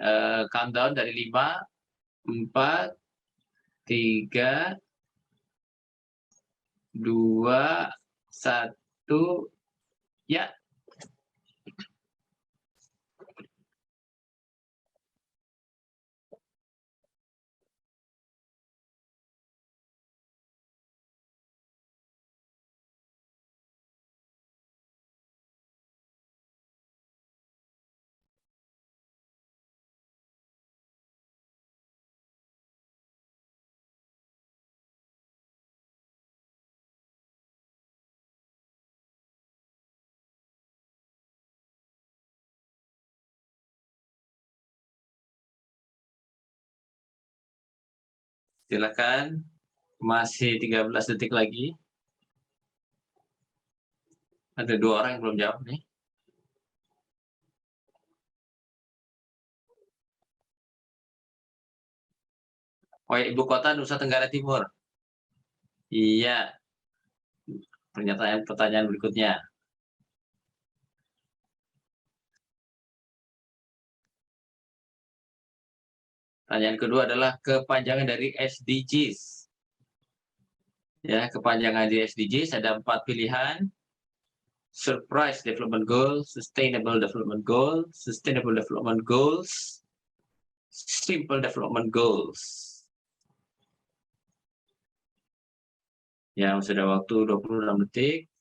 Speaker 1: countdown dari 5, 4, 3, 2, 1, ya. Silakan, masih 13 detik lagi. Ada 2 orang yang belum jawab nih. Oh ya, ibu kota Nusa Tenggara Timur. Iya. Pertanyaan berikutnya. Pertanyaan kedua adalah kepanjangan dari SDGs. Ya, kepanjangan dari SDGs ada 4 pilihan. Surprise Development Goals, Sustainable Development Goals, Sustainable Development Goals, Simple Development Goals. Ya, sudah waktu 26 detik.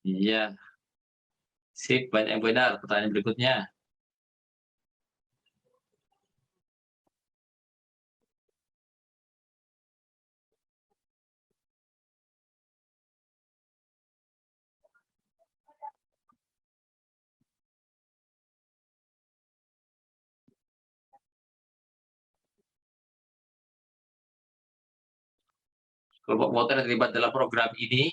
Speaker 1: Iya. Sip, banyak yang benar. Pertanyaan berikutnya. Kelompok motor yang terlibat dalam program ini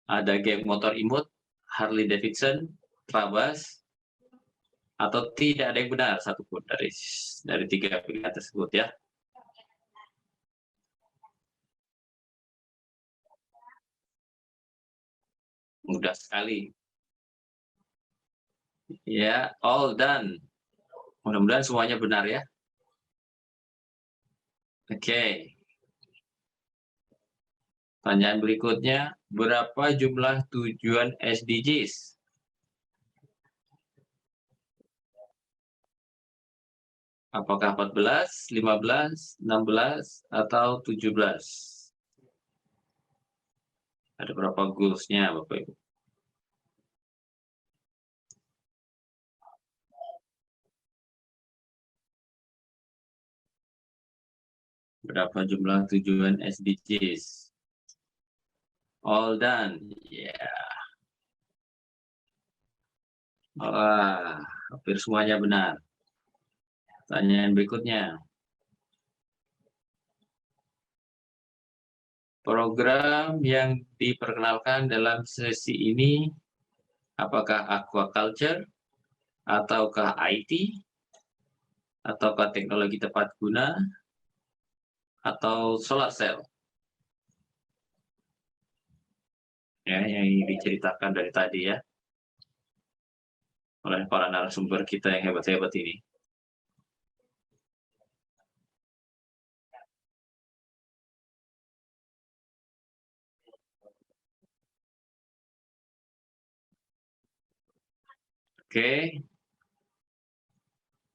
Speaker 1: ada geng motor imut, Harley Davidson, Trabas, atau tidak ada yang benar satupun dari 3 pilihan tersebut ya. Mudah sekali. Ya, all done. Mudah-mudahan semuanya benar ya. Oke. Pertanyaan berikutnya, berapa jumlah tujuan SDGs? Apakah 14, 15, 16, atau 17? Ada berapa goals-nya, Bapak Ibu? Berapa jumlah tujuan SDGs? All done. Ya. Yeah. Wah, hampir semuanya benar. Pertanyaan berikutnya. Program yang diperkenalkan dalam sesi ini, apakah aquaculture, ataukah IT, ataukah teknologi tepat guna, atau solar cell? Ya, yang diceritakan dari tadi ya, oleh para narasumber kita yang hebat-hebat ini. Oke.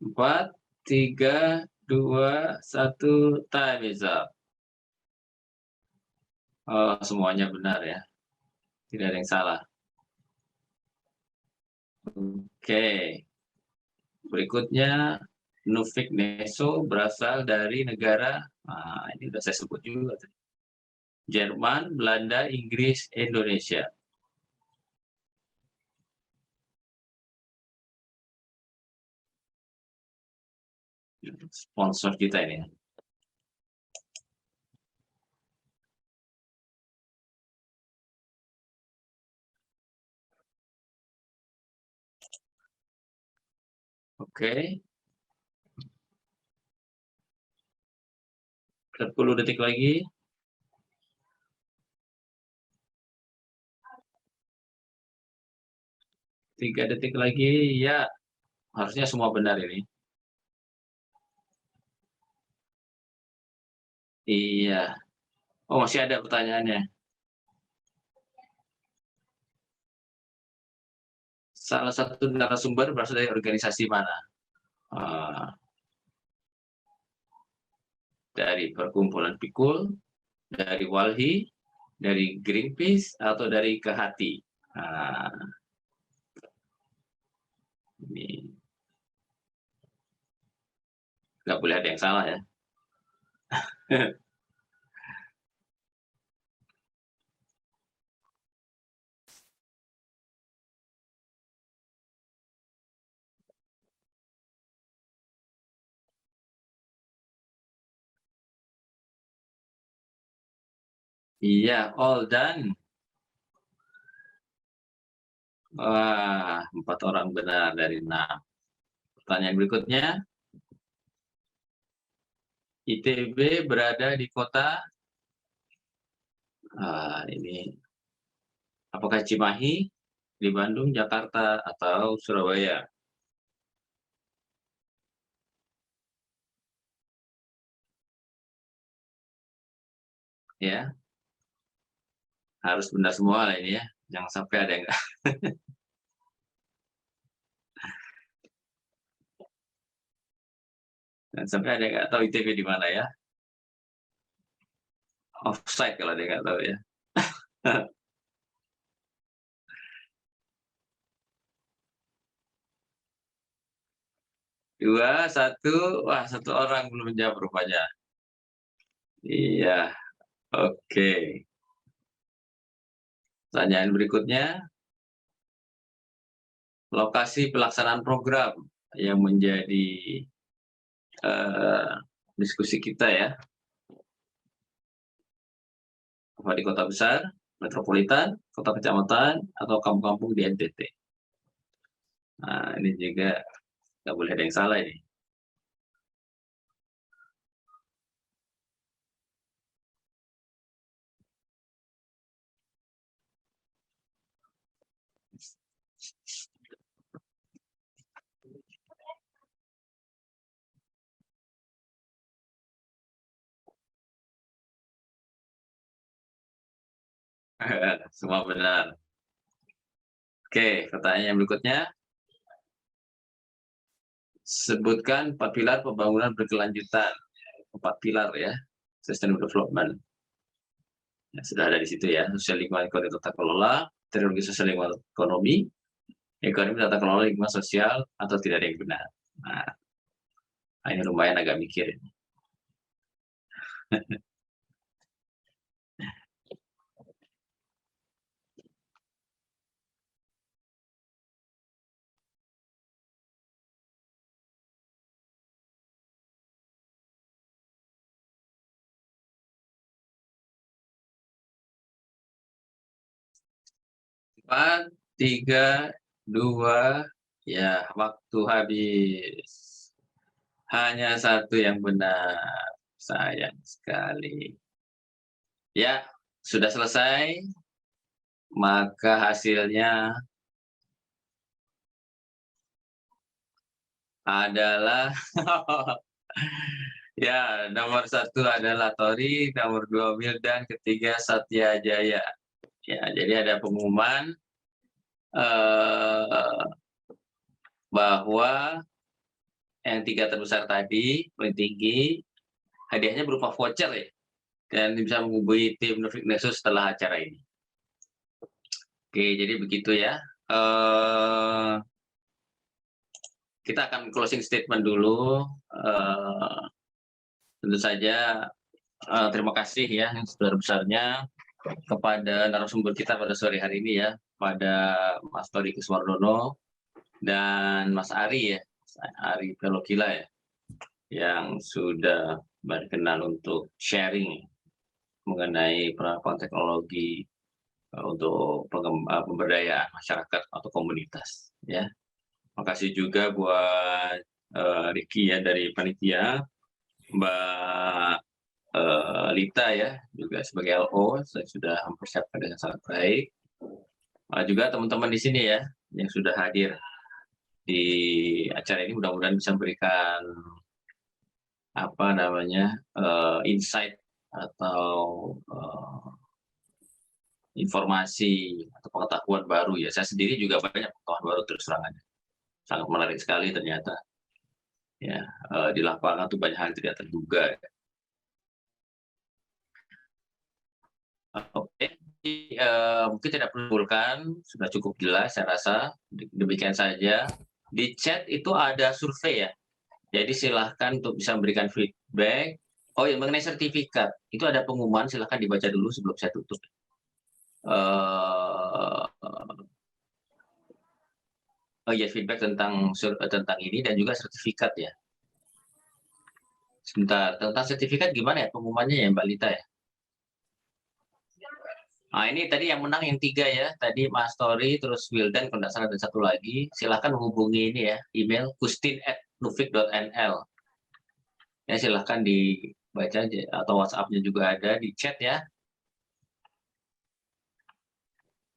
Speaker 1: 4, 3, 2, 1, time is up. Oh, semuanya benar ya. Tidak ada yang salah. Oke. Berikutnya, Nufik Neso berasal dari negara, nah ini sudah saya sebut juga, Jerman, Belanda, Inggris, Indonesia. Sponsor kita ini. Oke. 10 detik lagi. Tiga detik lagi, ya harusnya semua benar ini. Iya. Oh, masih ada pertanyaannya. Salah satu narasumber berasal dari organisasi mana? Dari Perkumpulan Pikul, dari Walhi, dari Greenpeace, atau dari Kehati? Nah, ini nggak boleh ada yang salah ya. Iya, all done. Wah, 4 orang benar dari 6. Pertanyaan berikutnya, ITB berada di kota, ini, apakah Cimahi, di Bandung, Jakarta, atau Surabaya? Ya, harus benar semua lah ini ya, jangan sampai ada yang dan sampai ada yang nggak tahu ITB di mana ya. Offside kalau dia nggak tahu ya. 2, 1, wah 1 orang belum menjawab rupanya. Iya, oke. Pertanyaan berikutnya, lokasi pelaksanaan program yang menjadi diskusi kita ya. Apa di kota besar, metropolitan, kota kecamatan, atau kampung-kampung di NTT? Nah, ini juga nggak boleh ada yang salah ini. Semua benar. Oke, pertanyaan berikutnya. Sebutkan 4 pilar pembangunan berkelanjutan. 4 pilar ya, sustainable development. Ya, sudah ada di situ ya, sosial lingkungan ekonomi tata kelola, teknologi sosial lingkungan ekonomi, ekonomi tata kelola lingkungan sosial, atau tidak ada yang benar. Nah, ini lumayan agak mikir. 4, 3, 2, ya waktu habis. Hanya 1 yang benar. Sayang sekali. Ya, sudah selesai. Maka hasilnya adalah ya, nomor 1 adalah Tori, nomor 2 Wildan, ketiga Satya Jaya. Ya, jadi ada pengumuman bahwa yang 3 terbesar tadi, paling tinggi, hadiahnya berupa voucher ya, dan bisa menghubungi tim Nufik Nexus setelah acara ini. Oke, jadi begitu ya. kita akan closing statement dulu. Tentu saja terima kasih ya yang sebesar-besarnya kepada narasumber kita pada sore hari ini ya, pada Mas Tori Kuswardono dan Mas Ari ya, Mas Ari Pelokila ya, yang sudah berkenan untuk sharing mengenai penerapan teknologi untuk pemberdayaan masyarakat atau komunitas ya. Makasih juga buat Ricky ya dari panitia, Mbak Lita ya juga sebagai LO, saya sudah mempersiapkan dengan sangat baik. Juga teman-teman di sini ya yang sudah hadir di acara ini, mudah-mudahan bisa memberikan insight atau informasi atau pengetahuan baru ya. Saya sendiri juga banyak pengetahuan baru terus terang aja. Sangat menarik sekali ternyata. Ya, di lapangan tuh banyak hal yang tidak terduga. Oke, mungkin tidak perlu dibulkan, sudah cukup jelas saya rasa. Demikian saja. Di chat itu ada survei ya. Jadi silahkan untuk bisa memberikan feedback. Oh ya, mengenai sertifikat, itu ada pengumuman, silahkan dibaca dulu sebelum saya tutup. Oh ya, feedback tentang ini dan juga sertifikat ya. Sebentar, tentang sertifikat gimana ya pengumumannya ya Mbak Lita ya? Nah ini tadi yang menang yang 3 ya, tadi Mas Tori, terus Wildan, kalau tidak salah ada satu lagi, silahkan menghubungi ini ya, email kustin@nufik.nl. Ya silahkan dibaca aja, atau WhatsApp-nya juga ada di chat ya.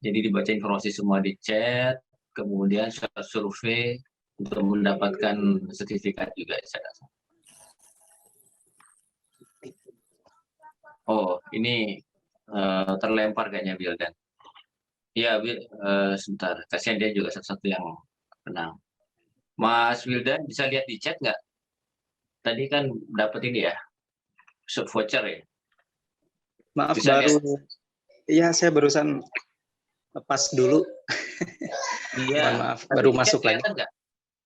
Speaker 1: Jadi dibaca informasi semua di chat, kemudian survei untuk mendapatkan sertifikat juga saya rasa. Oh ini terlempar kayaknya Wildan. Iya, sebentar. Kasihan dia juga satu-satu yang menang. Mas Wildan bisa lihat di chat nggak? Tadi kan dapat ini ya, voucher ya.
Speaker 6: Maaf,
Speaker 1: bisa
Speaker 6: baru. Iya, saya barusan lepas dulu.
Speaker 1: Iya.
Speaker 6: Maaf, baru masuk lagi.
Speaker 1: Nggak?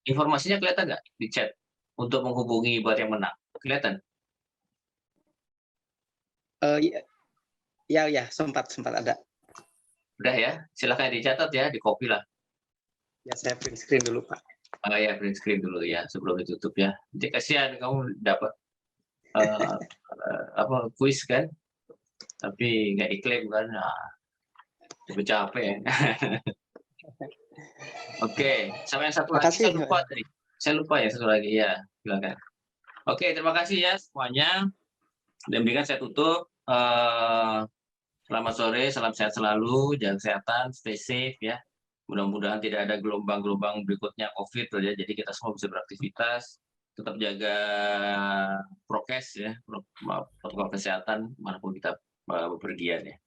Speaker 1: Informasinya kelihatan nggak di chat untuk menghubungi buat yang menang? Kelihatan?
Speaker 6: Ya, sempat ada.
Speaker 1: Udah ya, silakan dicatat ya, di copy lah.
Speaker 6: Ya, saya print screen dulu, Pak.
Speaker 1: Ya, print screen dulu ya, sebelum ditutup ya. Nanti kasihan kamu dapat kuis kan, tapi nggak diklaim kan, capek. Oke, sama yang satu lagi saya lupa tadi. Saya lupa ya satu lagi ya, silakan. Oke, terima kasih ya semuanya. Demikian saya tutup. Selamat sore, salam sehat selalu, jaga kesehatan, stay safe ya. Mudah-mudahan tidak ada gelombang-gelombang berikutnya COVID ya. Jadi kita semua bisa beraktivitas, tetap jaga prokes ya, protokol kesehatan manapun kita bepergian ya.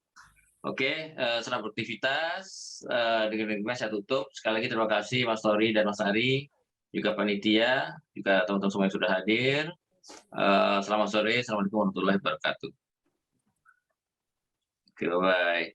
Speaker 1: Oke, selamat beraktivitas. Dengan saya tutup. Sekali lagi terima kasih Mas Tori dan Mas Ari, juga panitia, juga teman-teman semua yang sudah hadir. Selamat sore, assalamualaikum warahmatullahi wabarakatuh. Oke, bye-bye.